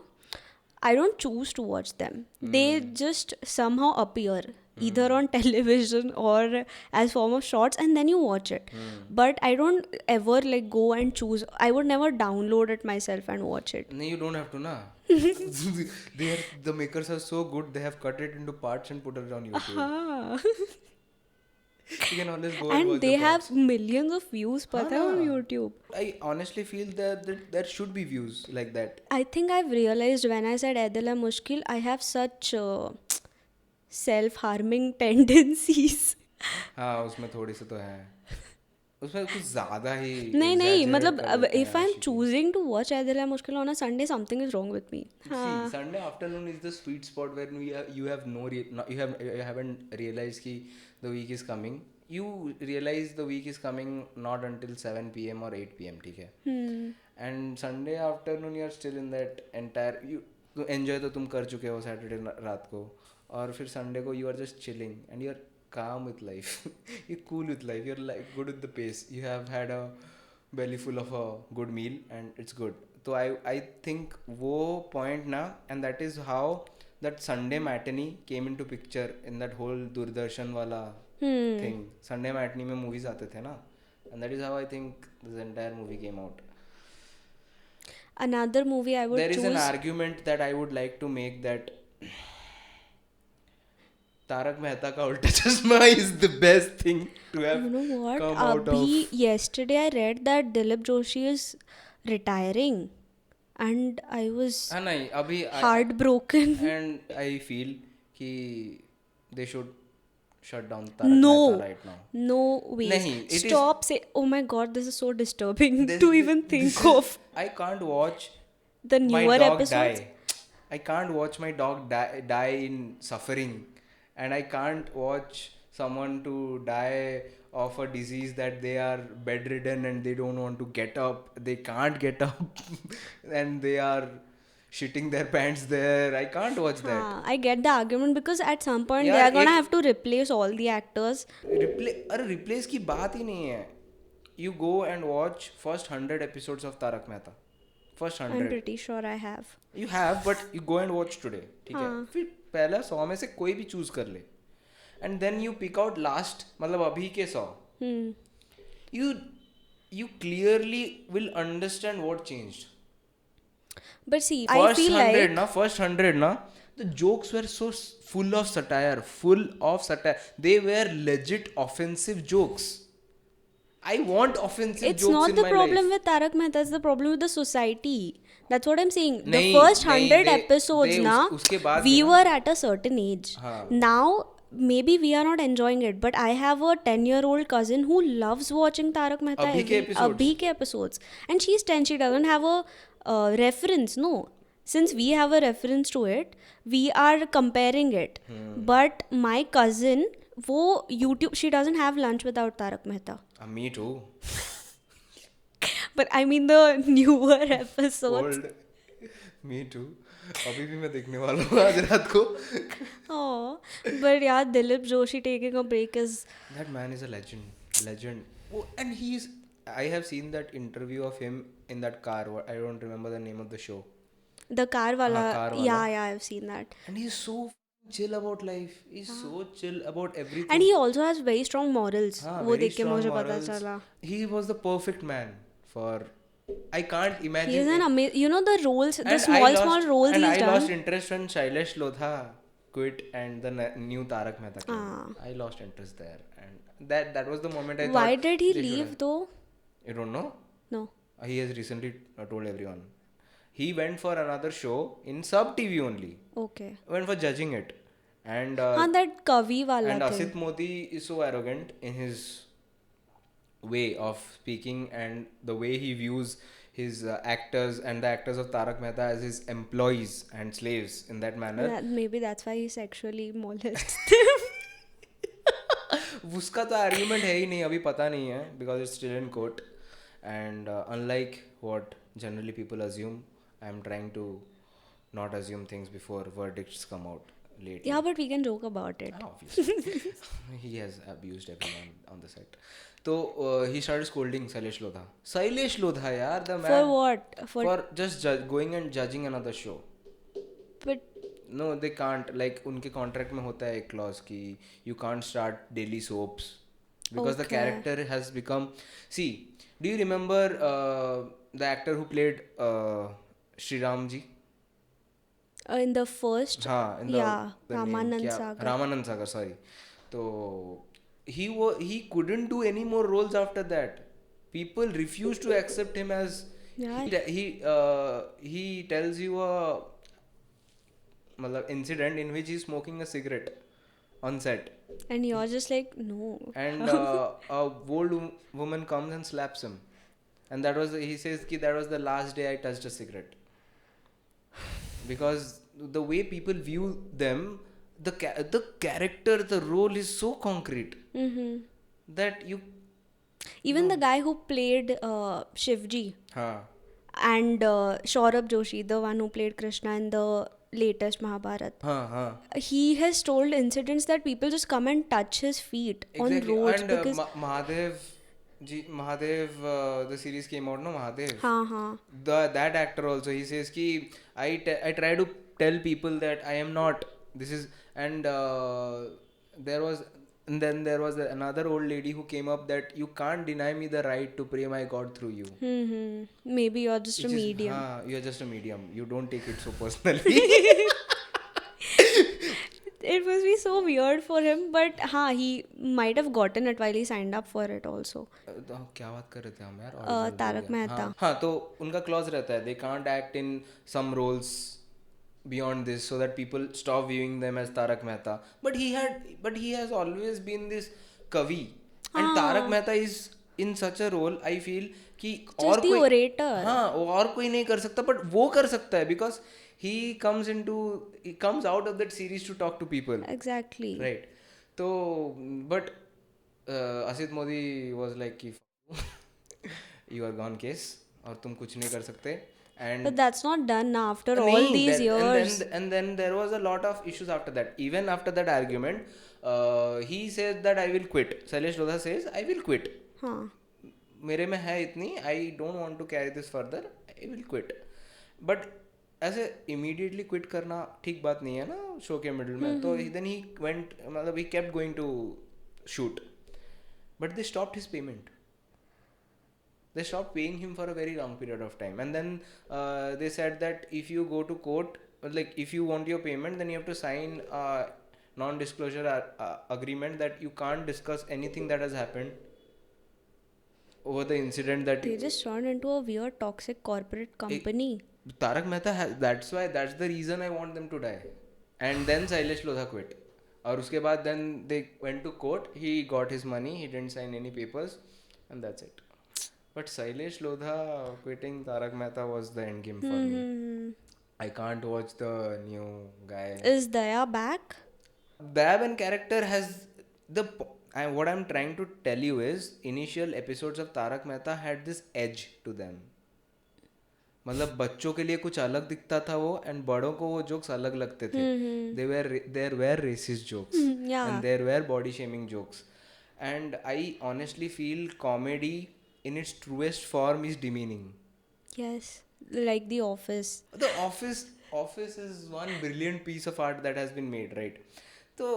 I don't choose to watch them. They just somehow appear either on television or as form of shorts, and then you watch it. But I don't ever like go and choose. I would never download it myself and watch it.
No, you don't have to, na. The makers are so good. They have cut it into parts and put it on YouTube.
हाँ.
You can always go and
And
watch
they
the
have
parts.
millions of views पता है on YouTube.
I honestly feel that there should be views like that.
I think I've realized when I said Ae Dil Hai Mushkil, I have such self-harming tendencies.
हाँ, उसमें थोड़ी सी तो है. उसमें कुछ ज़्यादा ही.
नहीं नहीं, मतलब if I'm
choosing.
choosing to watch Ae Dil Hai Mushkil on a Sunday, something is wrong with me.
See, Sunday afternoon is the sweet spot when you haven't realized कि the week is coming. You realize the week is coming not until 7 p.m. or 8 p.m. ठीक है. And Sunday afternoon you are still in that entire enjoy तो तुम कर चुके हो Saturday रात को, और फिर Sunday को you are just chilling and you are calm with life. You're cool with life. You're like good with the pace. You have had a belly full of a good meal and it's good. So I think वो point ना, and that is how that Sunday matinee came into picture in that whole Doordarshan वाला thing. Sunday matinee में movies आते थे ना, and that is how I think this entire movie came out.
Another movie I would
There
choose.
is an argument that I would like to make that Tarak Mehta ka Ulta Chashma is the best thing to have
You know what?
come out of.
Yesterday I read that Dilip Joshi is retiring, and I was
हाँ नहीं अभी
heartbroken.
and I feel कि they should shut down Tarak
No,
Mehta right now.
no ways.
नहीं, it is-
Stop say. Oh my God, this is so disturbing
This-
to
this-
even think
this-
of.
I can't watch
The
my
newer
dog
episodes.
die. I can't watch my dog die in suffering, and I can't watch someone to die of a disease that they are bedridden and they don't want to get up, they can't get up, and they are shitting their pants there. I can't watch that.
I get the argument because at some point they
यार
are gonna
एक
have to replace all the actors.
अरे replace की बात ही नहीं है. You go and watch first 100 episodes of Tarak Mehta. First
I'm
100.
pretty sure I have.
You have, but you go and watch today. ठीक है. फिर पहला 100 में से कोई भी चूज कर ले. And then you pick out last, मतलब अभी के 100. You clearly will understand what changed.
But see, I
First
feel
100
like
na, first 100 na, the jokes were so full of satire, full of satire. They were legit offensive jokes. I want offensive
it's
jokes
not
in
the
my
problem
life.
with Tarak Mehta, it's the problem with the society. That's what I'm saying. The
नहीं,
first
नहीं,
100
they-
episodes,
they
na,
उसके बाद
we
भी ना-
were at a certain age.
हाँ.
Now, maybe we are not enjoying it, but I have a 10-year-old cousin who loves watching Tarak Mehta
अभी के episodes.
abhi ke episodes. And she's 10, she doesn't have a reference, no. Since we have a reference to it, we are comparing it. But my cousin, wo YouTube, she doesn't have lunch without Tarak Mehta.
Me too.
But I mean the newer episodes.
Old. Me too. अभी भी मैं देखने वाला हूँ आज रात को.
Oh, but yeah, Dilip Joshi taking a break is.
That man is a legend. Legend. Oh, and he's. I have seen that interview of him in that car. I don't remember the name of the show.
The car wala.
car wala.
Yeah, I've seen that.
And he's so chill about life. He's so chill about everything.
And he also has very strong morals. वो
very
देख के
strong
मुझे पता
morals.
चला.
He was the perfect man for. I can't imagine.
He is an amazing. You know the roles, the
And
small roles
and
he's
I
done.
lost interest when Sailesh Lodha quit and the new Tarak Mehta came. I lost interest there, and that was the moment I thought.
Why did he
they should
leave
have-
though?
You don't know?
No.
He has recently told everyone. He went for another show in Sub TV only.
Okay.
Went for judging it, and
हाँ, that Kavi wala
and
thing.
Asit Modi is so arrogant in his way of speaking and the way he views his actors and the actors of Tarak Mehta as his employees and slaves in that manner.
Maybe that's why he sexually molests them.
उसका तो argument है ही नहीं, अभी पता नहीं है because it's still in court. And unlike what generally people assume, I am trying to not assume things before verdicts come out late.
Yeah, but we can joke about it.
Obviously. He has abused everyone on the set. So he started scolding Sailesh Lodha. Sailesh Lodha, yaar, the man.
For what?
For just going and judging another show.
But
No, they can't. Like उनके contract में होता है एक clause कि you can't start daily soaps because the
Okay.
character has become. See, do you remember the actor who played Shri Ram ji?
in the first,
हाँ, in the
yeah,
the name
Ramanand
क्या?
Sagar.
Ramanand Sagar, sorry. तो he couldn't do any more roles after that. People refused to accept him as.
Yeah.
He tells you a मतलब incident in which he's smoking a cigarette on set,
And you're just like, no.
and a old woman comes and slaps him, and he says कि that was the last day I touched a cigarette, because the way people view them, the character, the role is so concrete that you.
Even the guy who played Shivji
हाँ.
and Saurabh Joshi, the one who played Krishna in the latest Mahabharat,
हाँ.
he has told incidents that people just come and touch his feet on roads
And
because
Mahadev, the series came out, no, Mahadev.
हाँ.
That actor also, he says ki I try to tell people that I am not this is, and then there was another old lady who came up that you can't deny me the right to pray my God through you.
Maybe you're just a medium.
You're just a medium, you don't take it so personally.
It must be so weird for him, but he might have gotten it while he signed up for it also.
क्या बात कर रहे थे हम यार?
तारक मेहता.
हाँ, तो उनका क्लॉज रहता है, they can't act in some roles beyond this so that people stop viewing them as Tarak Mehta. But he has always been this kavi, and Tarak Mehta is in such a role, I feel कि और
the
कोई
orator.
हाँ, और कोई नहीं कर सकता, but वो कर सकता है because he comes out of that series to talk to people.
Exactly.
Right. तो but Asit Modi was like कि यू आर गॉन केस और तुम कुछ नहीं कर सकते. And
But that's not done now after all
nahi,
these years.
and then there was a lot of issues after that. Even after that argument, he says that I will quit. Sailesh Lodha says I will quit.
हाँ.
मेरे में है इतनी, I don't want to carry this further, I will quit. But ऐसे immediately quit करना ठीक बात नहीं है ना शो के मिडिल में. तो देन ही वेंट, मतलब he kept going to shoot, but they stopped his payment. They stopped paying him for a very long period of time, and then they said that if you go to court, like if you want your payment, then you have to sign a non-disclosure agreement that you can't discuss anything that has happened over the incident that
They just turned into a weird toxic corporate company.
Tarak Mehta has. That's the reason I want them to die. And then Sailesh Lodha quit. और उसके बाद then they went to court. He got his money. He didn't sign any papers, and that's it. But Sailesh Lodha quitting Tarak Mehta was the end game for me. I can't watch the new guy.
Is Daya back?
Dayaban character has what I'm trying to tell you is initial episodes of Tarak Mehta had this edge to them. मतलब बच्चों के लिए कुछ अलग दिखता था वो, and बड़ों को वो जोक्स अलग लगते थे. There were racist jokes and there were body shaming jokes, and I honestly feel comedy in its truest form is demeaning.
Yes, like The Office.
The Office is one brilliant piece of art that has been made, right? So,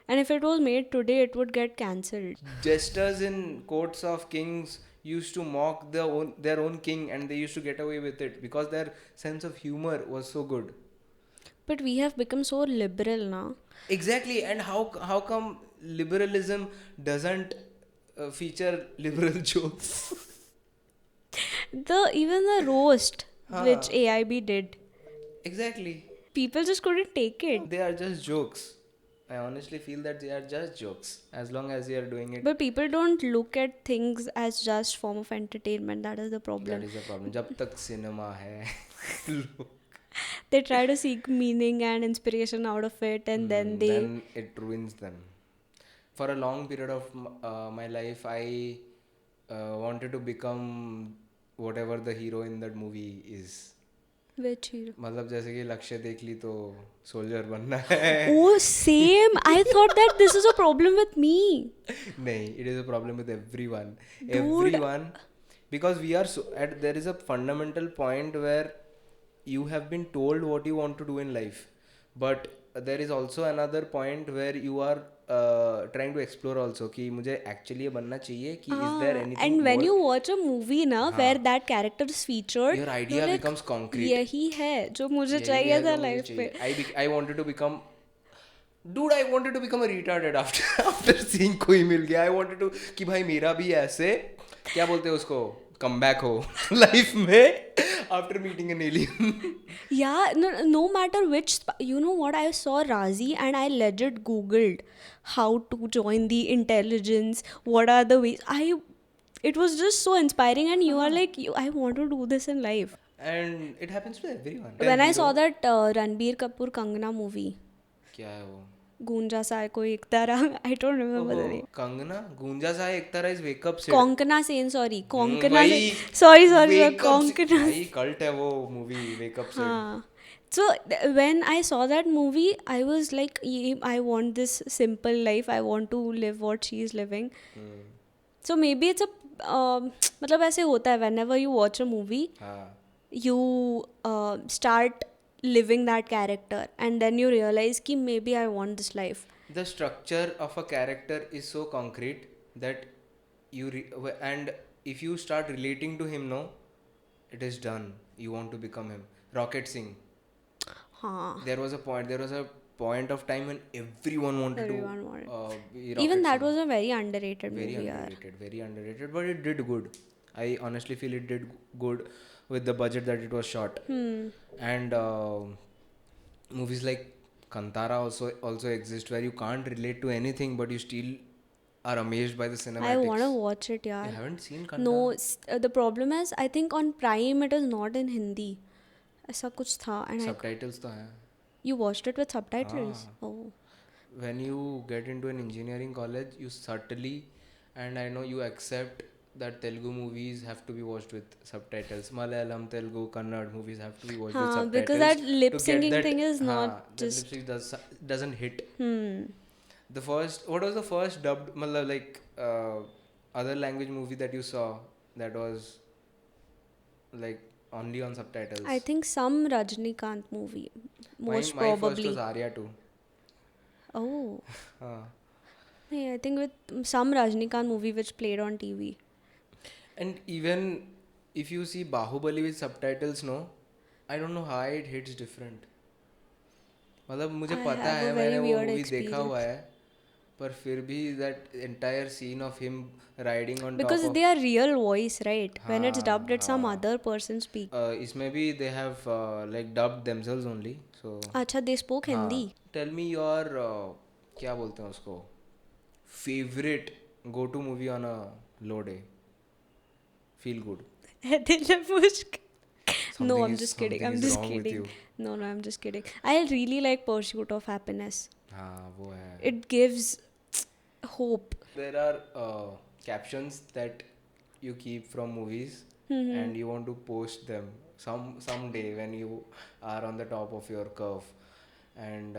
and if it was made today, it would get cancelled.
Jesters in courts of kings used to mock their own king, and they used to get away with it because their sense of humor was so good.
But we have become so liberal now.
Exactly, and how come liberalism doesn't feature liberal jokes?
Even the roast which AIB did.
Exactly.
People just couldn't take it.
They are just jokes. I honestly feel that they are just jokes as long as you are doing it.
But people don't look at things as just form of entertainment. That is the problem.
That is the problem. जब तक cinema है
they try to seek meaning and inspiration out of it, and then
it ruins them. For a long period of my life, I wanted to become whatever the hero in that movie is.
Which hero?
मतलब जैसे कि लक्ष्य देख ली तो soldier बनना है.
Oh, same. I thought that this is a problem with me.
नहीं, it is a problem with everyone. Dude. Everyone, because we are there is a fundamental point where you have been told what you want to do in life, but there is also another point where you are trying to explore also कि मुझे actually ये बनना चाहिए कि is there anything
and when
more?
you watch a movie ना where that character is featured,
your idea
like,
becomes concrete.
यही है जो मुझे चाहिए था life पे.
I wanted to become, dude, I wanted to become a retarded after seeing कोई मिल गया. I wanted to कि भाई मेरा भी ऐसे क्या बोलते हैं उसको comeback हो life में after meeting an alien.
Yeah, no matter which, you know what, I saw Razi and I legit googled how to join the intelligence, what are the ways. It was just so inspiring, and you are like, I want to do this in life.
And it happens to everyone.
When I saw that Ranbir Kapoor Kangana movie,
क्या है वो?
गूंजा सा है कोई एक तरह, I don't remember the name.
Kangana गूंजा सा है एक तरह इज वेकअप से
कोंकणा सेन, सॉरी कोंकणा सॉरी कोंकणा,
भाई कल्ट है वो मूवी वेकअप से.
हाँ. So when I saw that movie, I was like, I want this simple life. I want to live what she is living. So maybe it's a मतलब ऐसे होता है whenever you watch a movie, you start living that character, and then you realize कि maybe I want this life.
The structure of a character is so concrete that and if you start relating to him, no, it is done. You want to become him. Rocket Singh. There was a point of time when everyone wanted to be Rocket
Even that
Singh.
was a very underrated movie.
Very underrated, but it did good. I honestly feel it did good with the budget that it was shot. And movies like Kantara also exist where you can't relate to anything, but you still are amazed by the cinematics.
I want to watch it, yaar.
You haven't seen Kantara?
No, the problem is I think on Prime it is not in Hindi. ऐसा कुछ था. And
subtitles तो हैं.
You watched it with subtitles? Oh.
when you get into an engineering college, you subtly, and I know you accept that Telugu movies have to be watched with subtitles. Malayalam, Telugu, Kannada movies have to be watched with
Because
subtitles
that lip
to get
syncing
that.
thing is not
That lip
just.
sync doesn't hit.
Hmm.
The first, what was the first dubbed, like other language movie that you saw that was like only on
I
subtitles?
think some Rajnikant movie, most
My first was
probably.
Arya too.
Oh,
Uh,
yeah, I think with some Rajnikant movie which played on TV.
and even if you see Bahubali with subtitles, no, I don't know how it hits different. मतलब मुझे
I
पता
have a
है
very
मैंने वो
weird
movie देखा हुआ
experience
है पर फिर भी that entire scene of him riding on top
because
of
they are real voice, right? When it's
हाँ
dubbed, it's some
हाँ
other person speak.
इसमें भी they have like dubbed themselves only so
Acha, they spoke
हाँ
Hindi.
tell me your क्या बोलते हैं उसको favorite go to movie on a low day feel good
No, I'm just kidding.
something
I'm
is
just
wrong with
kidding.
you
No, I'm just kidding. I really like Pursuit of Happiness.
हाँ वो है
It gives hope.
there are captions that you keep from movies and you want to post them someday when you are on the top of your curve and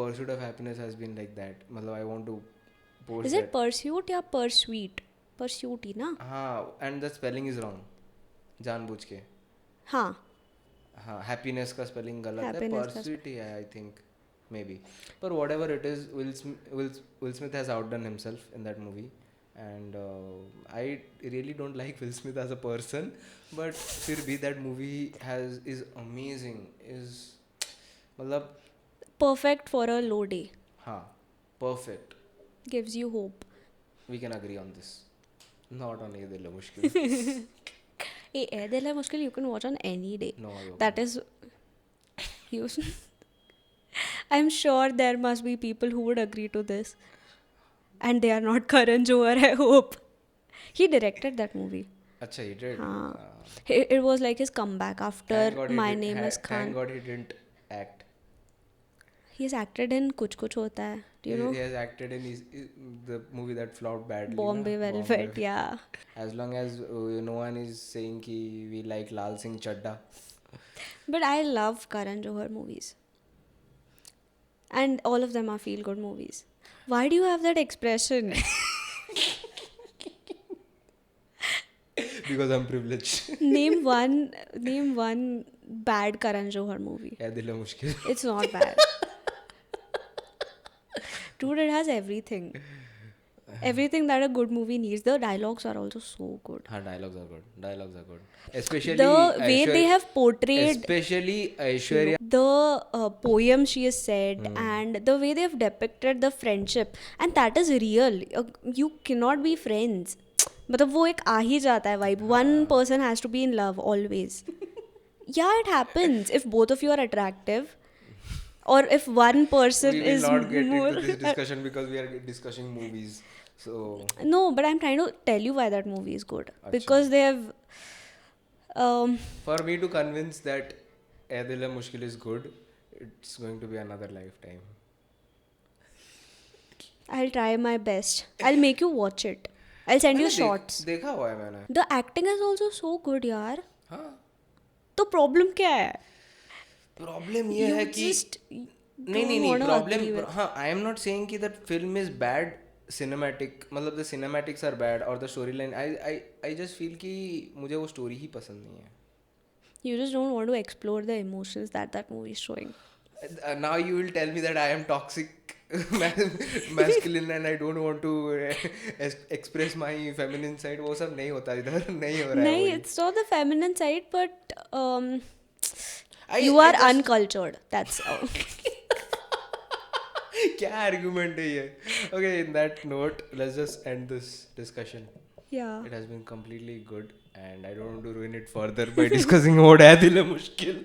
pursuit of happiness has been like that मतलब I want to
Is
post
it
that
Pursuit or Pursuit? Pursuit ही ना?
हाँ and the spelling is wrong जानबूझ के
हाँ.
हाँ happiness का spelling गलत है
Happiness का
pursuit ही है I think maybe but whatever it is Will Smith has outdone himself in that movie and I really don't like Will Smith as a person but फिर भी that movie is amazing is मतलब
perfect for a low day.
हाँ perfect
Gives you hope.
we can agree on this not on ये दिल है मुश्किल
Hey, Air Dil Hai Mushkil you can watch on any day.
no I
That is you. I'm sure there must be people who would agree to this. And they are not Karan Johar, I hope. He directed that movie.
अच्छा he did
हाँ. It was like his comeback after
thank God
My Name is Khan.
thank God he didn't act
He's acted in Kuch Kuch Hota Hai. Do you know?
He has acted in the movie that flopped badly.
Bombay
na?
Velvet, yeah.
As long as no one is saying ki we like Lal Singh Chadda.
But I love Karan Johar movies. And all of them are feel good movies. Why do you have that expression?
Because I'm privileged.
Name one bad Karan Johar movie.
Hai dil hai mushkil.
It's not bad. Dude, it has everything. Everything that a good movie needs. The dialogues are also so good.
हाँ dialogues are good. Dialogues are good. Especially
The way they have portrayed
Especially Aishwarya.
the poem she has said and the way they have depicted the friendship and that is real. You cannot be friends. मतलब वो एक आ ही जाता है vibe. One person has to be in love always. Yeah, it happens if both of you are attractive or if one person
We will
is
not get
more.
into this discussion because we are discussing movies. So
No, but I'm trying to tell you why that movie is good because they have.
for me to convince that Hai Dil Hai Mushkil is good, it's going to be another lifetime.
I'll try my best. I'll make you watch it. I'll send you
मैंने
shots.
देखा हुआ है मैंने
The acting is also so good, यार.
हाँ
तो problem क्या है?
प्रॉब्लम ये
You
है कि
just
नहीं
wanna agree
प्रॉब्लम
with.
हाँ आई एम नॉट सेइंग कि that film is bad cinematic मतलब द सिनेमैटिक्स आर बैड और the story line I just feel कि मुझे वो स्टोरी ही पसंद नहीं है
You just don't want to explore the emotions that movie is showing.
Now you will tell me that I am toxic masculine and I don't want to express my feminine side वो सब नहीं होता इधर नहीं हो रहा है
नहीं,
वही
it's not the feminine side, but
I-
you
I
are
just-
uncultured. That's all.
क्या argument है ये okay in that note let's just end this discussion
Yeah.
it has been completely good and I don't want to ruin it further by discussing what है दिल है मुश्किल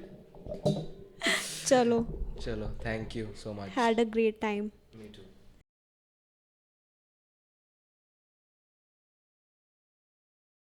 चलो.
चलो thank you so much
Had a great time.
me too